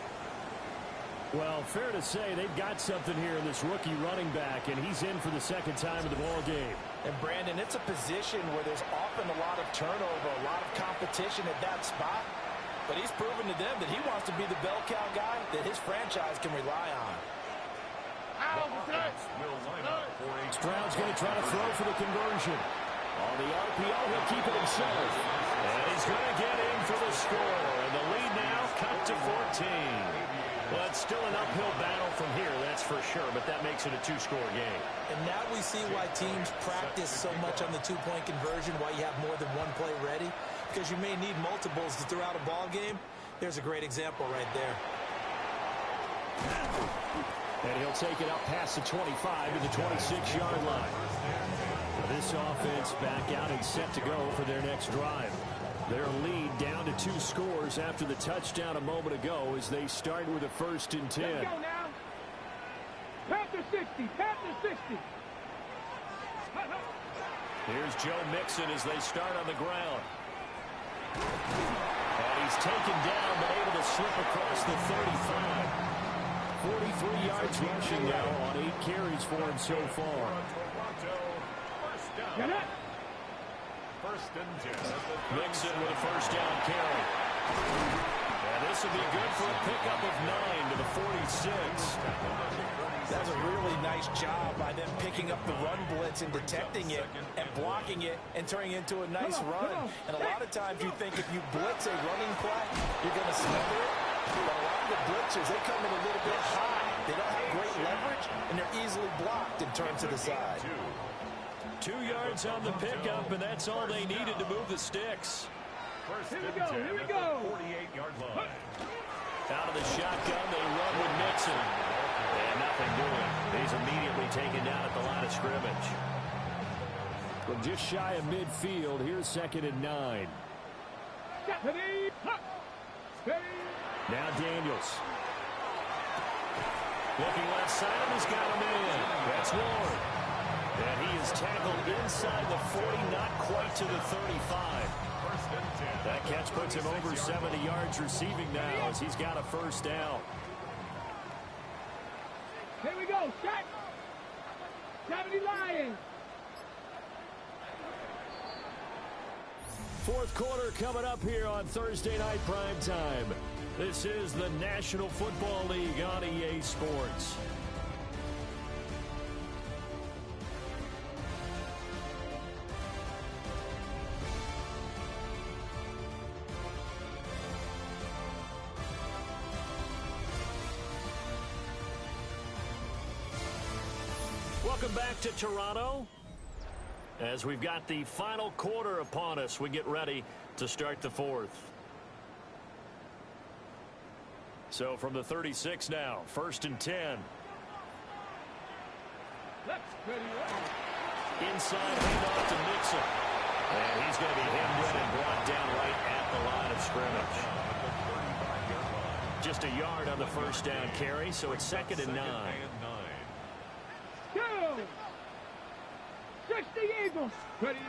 Well, fair to say they've got something here in this rookie running back, and he's in for the second time in the ball game. And, Brandon, it's a position where there's often a lot of turnover, a lot of competition at that spot. But he's proven to them that he wants to be the bell cow guy that his franchise can rely on. Stroud's going to try to throw for the conversion. On the RPO, he'll keep it himself. And he's going to get in for the score. And the lead now cut to 14. Well, it's still an uphill battle from here, that's for sure, but that makes it a 2-score game. And now we see why teams practice so much on the 2-point conversion, why you have more than one play ready, because you may need multiples to throw out a ball game. There's a great example right there. And he'll take it up past the 25 to the 26-yard line. This offense back out and set to go for their next drive. Their lead down to 2 scores after the touchdown a moment ago as they start with a 1st and 10. Let's go now. Panther 60. Panther 60. Here's Joe Mixon as they start on the ground. And he's taken down but able to slip across the 35. 43 yards rushing now on 8 carries for him so far. Get it. 1st and 10. Mixon with a 1st down carry. And this will be good for a pickup of 9 to the 46. That's a really nice job by them picking up the run blitz and detecting it and blocking it and turning it into a nice run. And a lot of times you think if you blitz a running play, you're going to smother it. But a lot of the blitzers, they come in a little bit high. They don't have great leverage, and they're easily blocked and turned to the side. 2 yards on the pickup, and that's all they needed to move the sticks. Here we go. Here we go. 48-yard line. Out of the shotgun, they run with Mixon. And nothing doing. He's immediately taken down at the line of scrimmage. From just shy of midfield, here's 2nd and 9. Now Daniels. Looking left side, and he's got him in. That's Ward. And he is tackled inside the 40, not quite to the 35. That catch puts him over 70 yards receiving now as he's got a 1st down. Here we go. Shot. 70 Lions. 4th quarter coming up here on Thursday Night Prime Time. This is the National Football League on EA Sports. Welcome back to Toronto. As we've got the final quarter upon us, we get ready to start the 4th. So from the 36 now, 1st and 10. Inside handoff to Mixon. And he's going to be hemmed in and brought down right at the line of scrimmage. Just a yard on the 1st down carry, so it's 2nd and 9. 60 Eagles. Ready.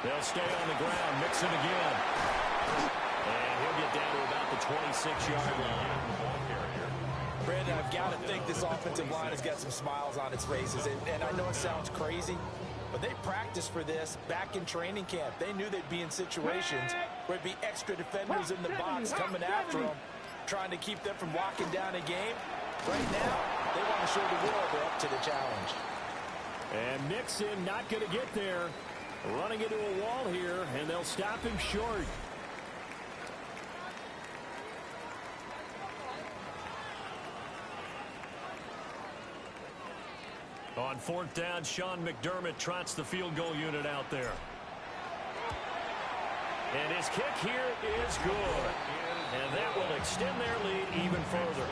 They'll stay on the ground. Mixon again. And he'll get down to about the 26-yard line. Brandon, I've got to think this offensive line has got some smiles on its faces. And I know it sounds crazy, but they practiced for this back in training camp. They knew they'd be in situations where there'd be extra defenders in the box coming after them, trying to keep them from locking down a game. Right now, they want to show the world they're up to the challenge. And Mixon not going to get there. Running into a wall here, and they'll stop him short. On 4th down, Sean McDermott trots the field goal unit out there. And his kick here is good. And that will extend their lead even further.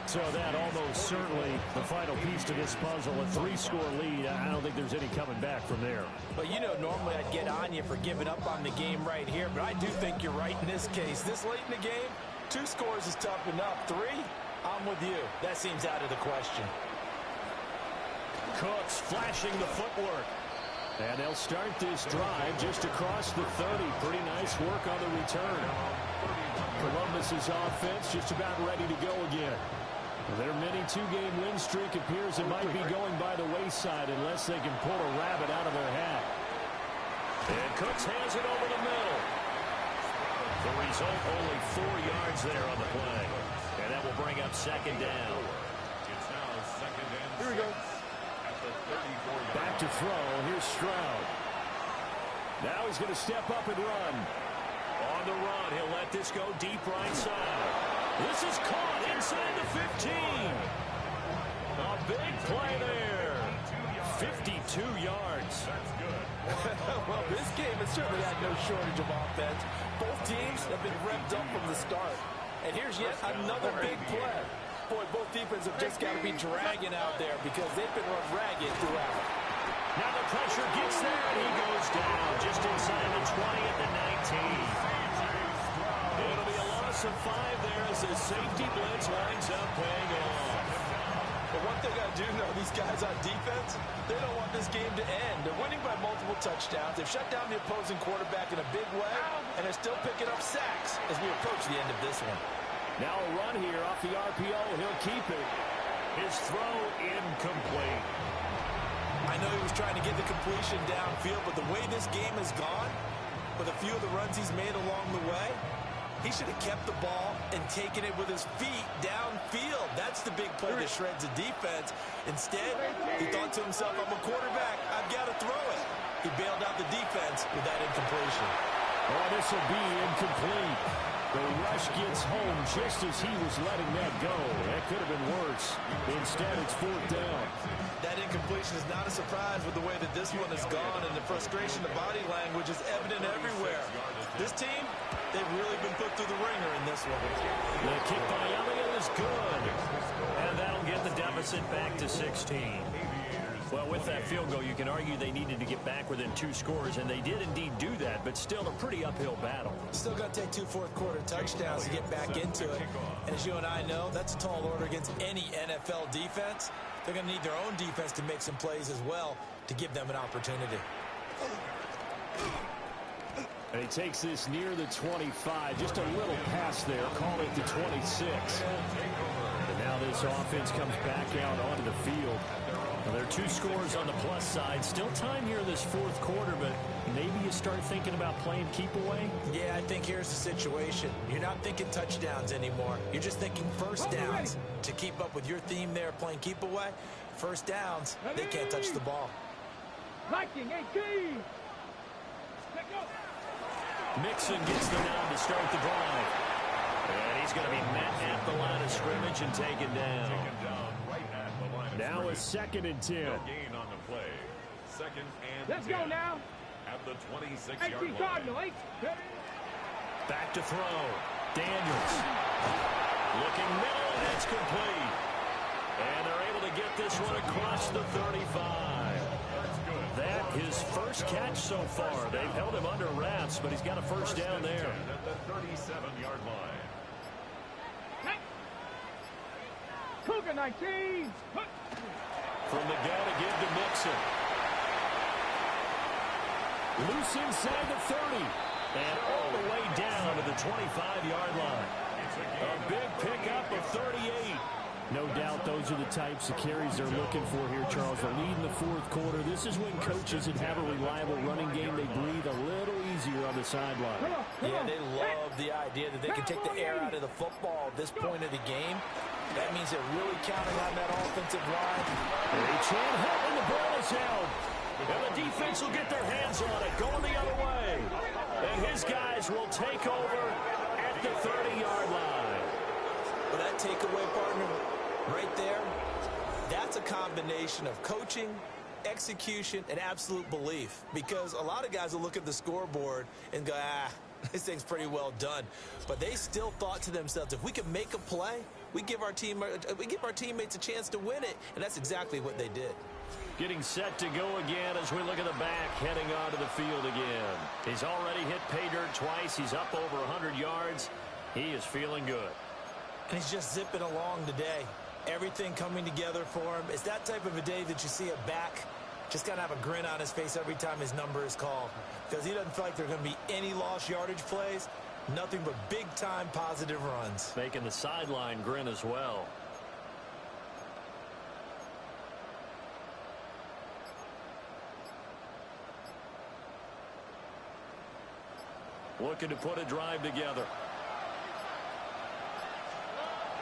So that almost certainly the final piece to this puzzle, a 3-score lead. I don't think there's any coming back from there. Well, you know, normally I'd get on you for giving up on the game right here, but I do think you're right in this case. This late in the game, 2 scores is tough enough. 3, I'm with you. That seems out of the question. Cooks flashing the footwork. And they'll start this drive just across the 30. Pretty nice work on the return. Columbus's offense just about ready to go again. Their mini two-game win streak appears it might be going by the wayside unless they can pull a rabbit out of their hat. And Cooks hands it over the middle. The result, only 4 yards there on the play. And that will bring up second down. It's now second and Here we go. at the 34-yard Back to throw. Here's Stroud. Now he's going to step up and run. On the run, he'll let this go deep right side. This is caught inside the 15. A big play there. 52 yards. That's good. Well, this game has certainly had no shortage of offense. Both teams have been revved up from the start. And here's yet another big play. Boy, both defenses have just got to be dragging out there because they've been run ragged throughout. Now the pressure gets there, and he goes down just inside the 20 at the 19. It'll be a loss of 5 there as the safety blitz winds up paying off. But one thing I do know, these guys on defense, they don't want this game to end. They're winning by multiple touchdowns. They've shut down the opposing quarterback in a big way, and they're still picking up sacks as we approach the end of this one. Now a run here off the RPO. He'll keep it. His throw incomplete. I know he was trying to get the completion downfield, but the way this game has gone, with a few of the runs he's made along the way, he should have kept the ball and taken it with his feet downfield. That's the big play that shreds the defense. Instead, he thought to himself, I'm a quarterback. I've got to throw it. He bailed out the defense with that incompletion. Oh, this will be incomplete. The rush gets home just as he was letting that go. That could have been worse. Instead, it's 4th down. That incompletion is not a surprise with the way that this one has gone, and the frustration, the body language is evident everywhere. This team, they've really been put through the ringer in this one. The kick by Elliott is good. And that'll get the deficit back to 16. Well, with that field goal, you can argue they needed to get back within 2 scores, and they did indeed do that, but still a pretty uphill battle. Still got to take 2 fourth-quarter touchdowns to get back into it. And as you and I know, that's a tall order against any NFL defense. They're going to need their own defense to make some plays as well to give them an opportunity. And he takes this near the 25. Just a little pass there. Call it the 26. And now this offense comes back out onto the field. Well, there are 2 scores on the plus side. Still time here in this 4th quarter, but maybe you start thinking about playing keep away? Yeah, I think here's the situation. You're not thinking touchdowns anymore. You're just thinking first downs. To keep up with your theme there, playing keep away, first downs, they can't touch the ball. Liking 18. Mixon gets the nod to start the drive. And he's going to be met at the line of scrimmage and taken down. right at the line of Now a scrimmage. 2nd and 10. No gain on the play. 2nd and Let's 10. go now. At the 26-yard 18 line. Cardinal. 8. Back to throw. Daniels. Looking middle, and it's complete. And they're able to get this one across the 35. That his first catch so far. They've held him under wraps, but he's got a first down there. At the 37-yard line. Cougar 19. From the gun to give to Mixon. Loose inside the 30. And all the way down to the 25-yard line. A big pickup of 38. No doubt those are the types of carries they're looking for here, Charles. The lead in the 4th quarter. This is when coaches that have a reliable running game, they breathe a little easier on the sideline. Yeah, they love the idea that they can take the air out of the football at this point of the game. That means they're really counting on that offensive line. Chan hit and the ball is held. And the defense will get their hands on it, going the other way. And his guys will take over at the 30-yard line. Well, that takeaway, partner, right there, that's a combination of coaching, execution, and absolute belief. Because a lot of guys will look at the scoreboard and go, this thing's pretty well done. But they still thought to themselves, if we can make a play, we give our teammates a chance to win it. And that's exactly what they did. Getting set to go again as we look at the back, heading onto the field again. He's already hit pay dirt twice. He's up over 100 yards. He is feeling good. And he's just zipping along today. Everything coming together for him. It's that type of a day that you see a back just got to have a grin on his face every time his number is called, because he doesn't feel like there are going to be any lost yardage plays, nothing but big-time positive runs. Making the sideline grin as well. Looking to put a drive together.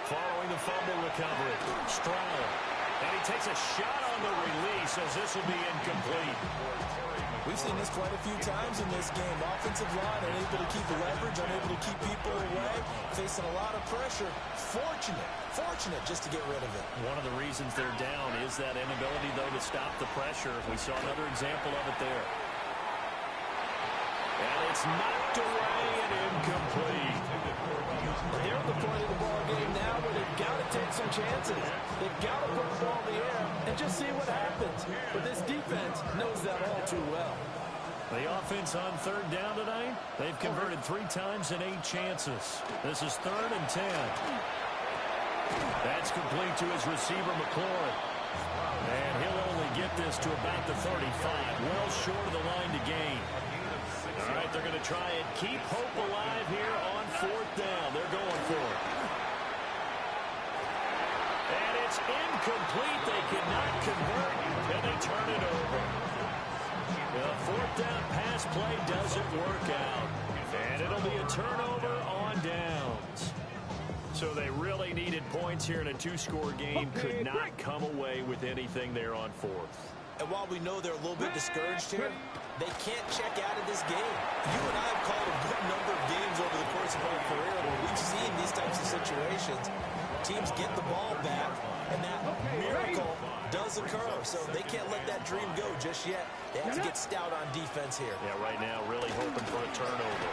Following the fumble recovery. Stroud. And he takes a shot on the release as this will be incomplete. We've seen this quite a few times in this game. Offensive line unable to keep leverage, unable to keep people away, facing a lot of pressure. Fortunate just to get rid of it. One of the reasons they're down is that inability, though, to stop the pressure. We saw another example of it there. And it's knocked away and incomplete. They're at the point of the ball game now where they've got to take some chances. They've got to put the ball in the air and just see what happens. But this defense knows that all too well. The offense on third down tonight, they've converted 3 times in 8 chances. This is 3rd and 10. That's complete to his receiver, McLaurin. And he'll only get this to about the 35, well short of the line to gain. All right, they're going to try and keep hope alive here on 4th down. They're going for it. And it's incomplete. They cannot convert, and they turn it over. The 4th down pass play doesn't work out. And it'll be a turnover on downs. So they really needed points here in a 2-score game. Could not come away with anything there on 4th. And while we know they're a little bit discouraged here, they can't check out of this game. You and I have called a good number of games over the course of our career where we've seen these types of situations. Teams get the ball back, and that miracle does occur. So they can't let that dream go just yet. They have to get stout on defense here. Yeah, right now really hoping for a turnover.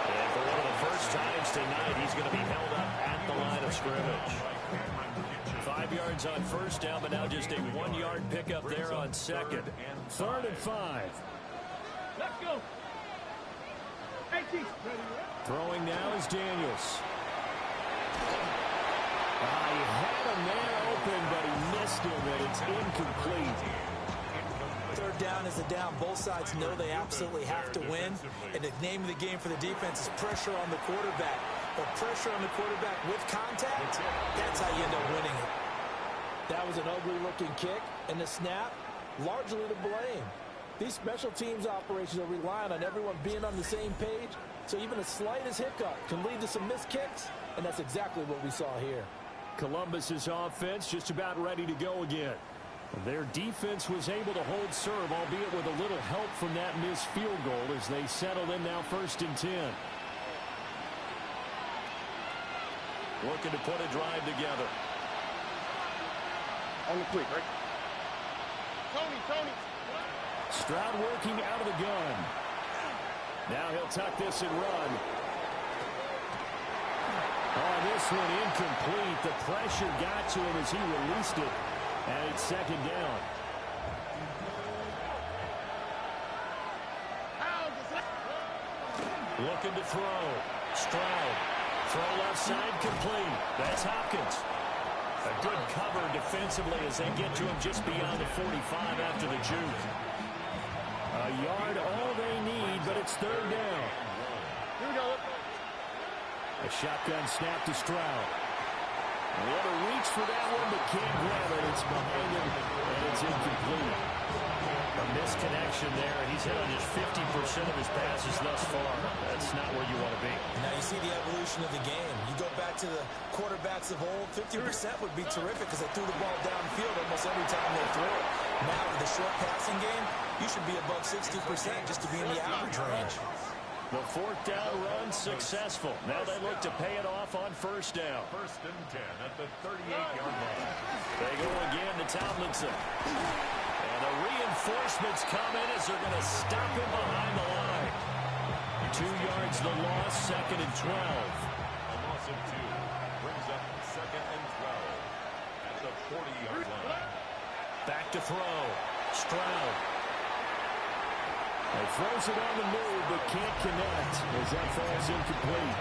And for one of the first times tonight, he's going to be held up at the line of scrimmage. 5 yards on first down, but now just a 1-yard pickup there on second. 3rd and 5. Let's go. Throwing now is Daniels. He had a man open, but he missed him, and it's incomplete. 3rd down is a down. Both sides know they absolutely have to win. And the name of the game for the defense is pressure on the quarterback. But pressure on the quarterback with contact, that's how you end up winning it. That was an ugly-looking kick, and the snap, largely to blame. These special teams operations are relying on everyone being on the same page, so even the slightest hiccup can lead to some missed kicks, and that's exactly what we saw here. Columbus's offense just about ready to go again. Their defense was able to hold serve, albeit with a little help from that missed field goal as they settle in now 1st and 10. Looking to put a drive together. On the quick, right? Tony. Stroud working out of the gun. Now he'll tuck this and run. This one incomplete. The pressure got to him as he released it. And it's 2nd down. Looking to throw. Stroud. Throw left side complete. That's Hopkins. A good cover defensively as they get to him just beyond the 45 after the juke. A yard all they need, but it's 3rd down. Here we go. A shotgun snap to Stroud. What a reach for that one, but can't grab it. It's behind him, and it's incomplete. A misconnection there. He's hit on just 50% of his passes thus far. That's not where you want to be. Now you see the evolution of the game. You go back to the quarterbacks of old, 50% would be terrific because they threw the ball downfield almost every time they threw it. Now with the short passing game, you should be above 60% just to be in the average range. The 4th down run successful. Now they look to pay it off on 1st down. 1st and 10 at the 38-yard line. They go again to Tomlinson. And the reinforcements come in as they're going to stop him behind the line. 2 yards the loss, 2nd and 12. A loss of 2 brings up 2nd and 12 at the 40-yard line. Back to throw. Stroud. He throws it on the move, but can't connect as that falls incomplete.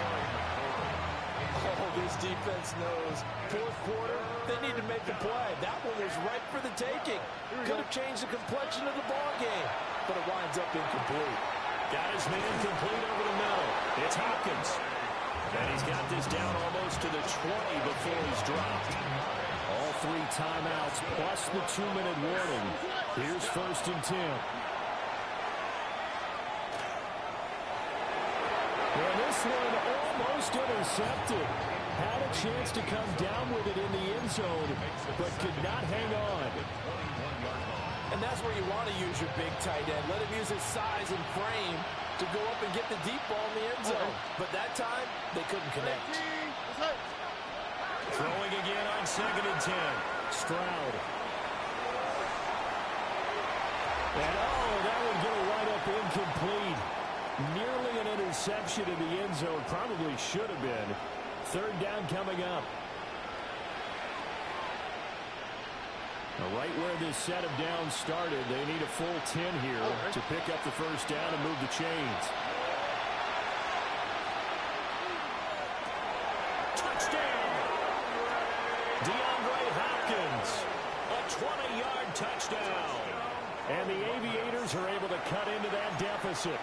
Oh, This defense knows fourth quarter, they need to make a play. That one was right for the taking. Could have changed the complexion of the ball game, but it winds up incomplete. Got his man complete over the middle. It's Hopkins. And he's got this down almost to the 20 before he's dropped. All 3 timeouts plus the 2-minute warning. Here's 1st and 10. Well, this one almost intercepted. Had a chance to come down with it in the end zone, but could not hang on. And that's where you want to use your big tight end. Let him use his size and frame to go up and get the deep ball in the end zone. But that time, they couldn't connect. Throwing again on 2nd and 10. Stroud. And that would get a right up incomplete. Nearly an interception in the end zone. Probably should have been. 3rd down coming up. Now, right where this set of downs started, they need a full 10 here to pick up the 1st down and move the chains. Touchdown! DeAndre Hopkins, a 20-yard touchdown. And the Aviators are able to cut into that deficit.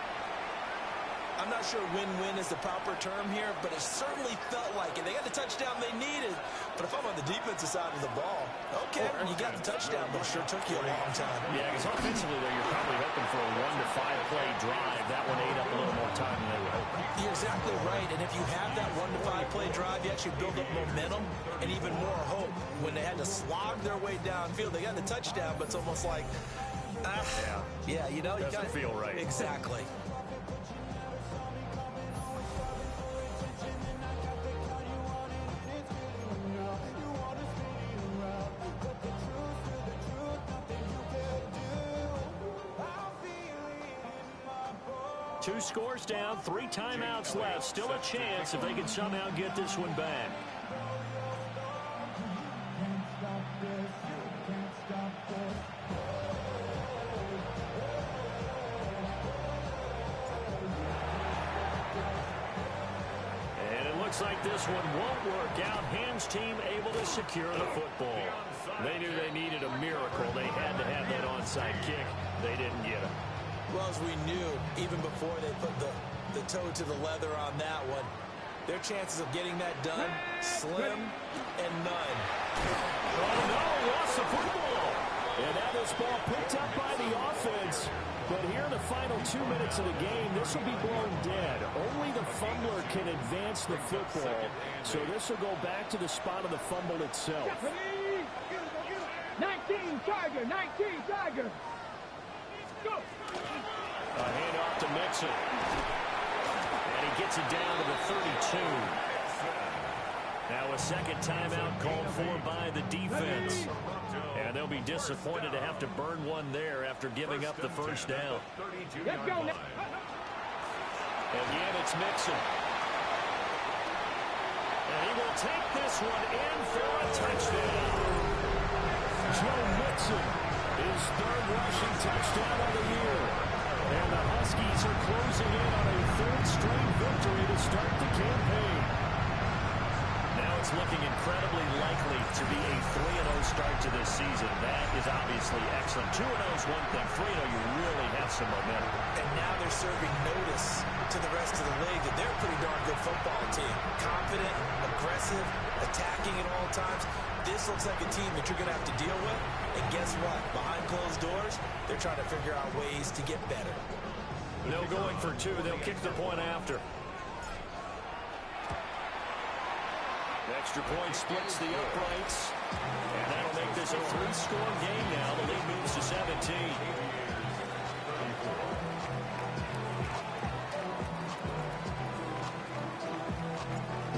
I'm not sure win-win is the proper term here, but it certainly felt like it. They got the touchdown they needed. But if I'm on the defensive side of the ball, okay, you got the touchdown, but it sure took you a long time. Yeah, because offensively, though, you're probably hoping for a 1 to 5 play drive. That one ate up a little more time than they were hoping. You're exactly right. And if you have that 1 to 5 play drive, you actually build up momentum and even more hope. When they had to slog their way downfield, they got the touchdown, but it's almost like, yeah, you know, doesn't feel right. Exactly. Two scores down, 3 timeouts left. Still a chance if they can somehow get this one back. And it looks like this one won't work out. Hams team able to secure the football. They knew they needed a miracle. They had to have that onside kick. They didn't get it. Well, as we knew, even before they put the toe to the leather on that one, their chances of getting that done, slim and none. Oh, no, lost the football. And now this ball picked up by the offense. But here in the final 2 minutes of the game, this will be blown dead. Only the fumbler can advance the football. So this will go back to the spot of the fumble itself. 19 Tiger, 19 Tiger. Go. A handoff to Mixon. And he gets it down to the 32. Now a second timeout called for by the defense. And they'll be disappointed to have to burn one there after giving up the 1st down. Let's go now. Again, it's Mixon. And he will take this one in for a touchdown. Joe Mixon, his 3rd rushing touchdown of the year. And the Huskies are closing in on a 3rd straight victory to start the campaign. Now it's looking incredibly likely to be a 3-0 start to this season. That is obviously excellent. 2-0 is one thing. 3-0, you really have some momentum. And now they're serving notice to the rest of the league that they're a pretty darn good football team. Confident, aggressive, attacking at all times. This looks like a team that you're going to have to deal with. And guess what? Behind closed doors, they're trying to figure out ways to get better. No going for 2. They'll kick the point after. Extra point splits the uprights. And that'll make this a 3-score game now. The lead moves to 17.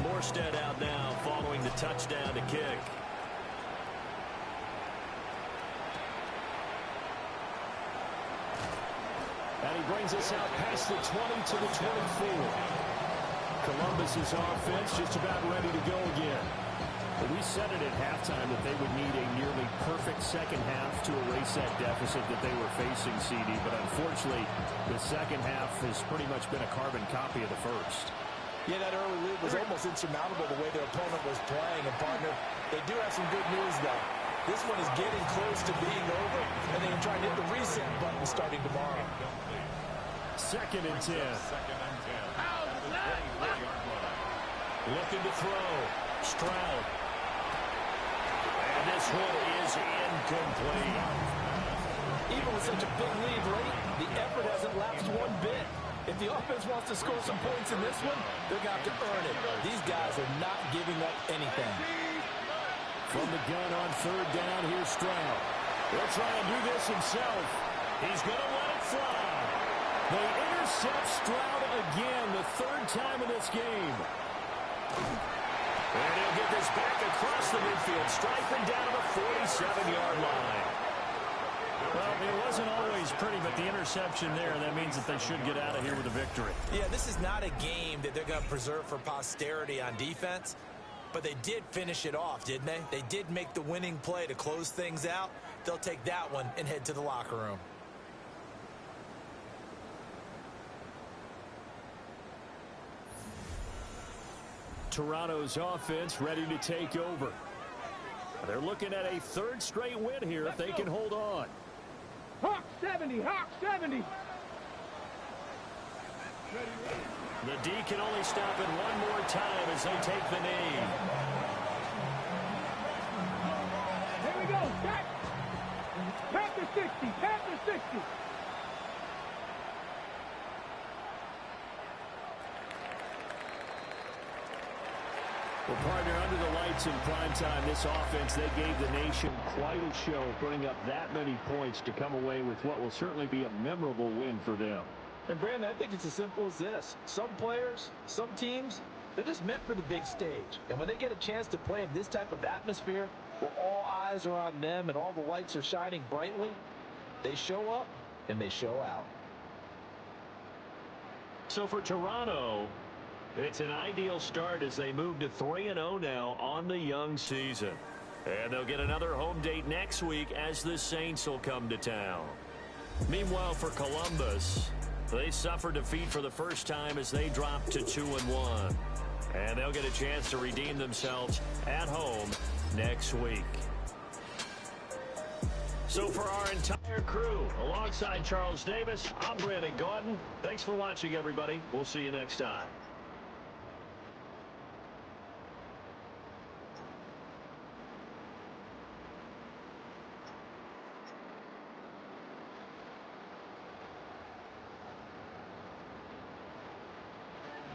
Morstead out now following the touchdown to kick. And he brings us out past the 20 to the 24. Columbus's offense just about ready to go again. But we said it at halftime that they would need a nearly perfect second half to erase that deficit that they were facing, CD. But unfortunately, the second half has pretty much been a carbon copy of the first. Yeah, that early lead was almost insurmountable the way their opponent was playing. And, partner, they do have some good news, though. This one is getting close to being over, and they can try and hit the reset button starting tomorrow. 2nd and 10. Looking to throw. Stroud. And this one is incomplete. Even with such a big lead late, the effort hasn't lapsed one bit. If the offense wants to score some points in this one, they're going to have to earn it. These guys are not giving up anything. From the gun on 3rd down, here's Stroud. He'll try and do this himself. He's going to let it fly. They intercept Stroud again, the 3rd time in this game. And he'll get this back across the midfield, striking down to the 47-yard line. Well, it wasn't always pretty, but the interception there, that means that they should get out of here with a victory. Yeah, this is not a game that they're going to preserve for posterity on defense, but they did finish it off, didn't they? They did make the winning play to close things out. They'll take that one and head to the locker room. Toronto's offense ready to take over. They're looking at a 3rd straight win here if they can hold on. Hawk 70, Hawk 70. The D can only stop it one more time as they take the knee. Here we go, set. Panther 60, Panther 60. Well, partner, under the lights in primetime, this offense, they gave the nation quite a show, putting up that many points to come away with what will certainly be a memorable win for them. And, Brandon, I think it's as simple as this. Some players, some teams, they're just meant for the big stage. And when they get a chance to play in this type of atmosphere, where all eyes are on them and all the lights are shining brightly, they show up and they show out. So for Toronto, it's an ideal start as they move to 3-0 now on the young season. And they'll get another home date next week as the Saints will come to town. Meanwhile, for Columbus, they suffered defeat for the first time as they dropped to 2-1. And they'll get a chance to redeem themselves at home next week. So for our entire crew, alongside Charles Davis, I'm Brandon Gordon. Thanks for watching, everybody. We'll see you next time.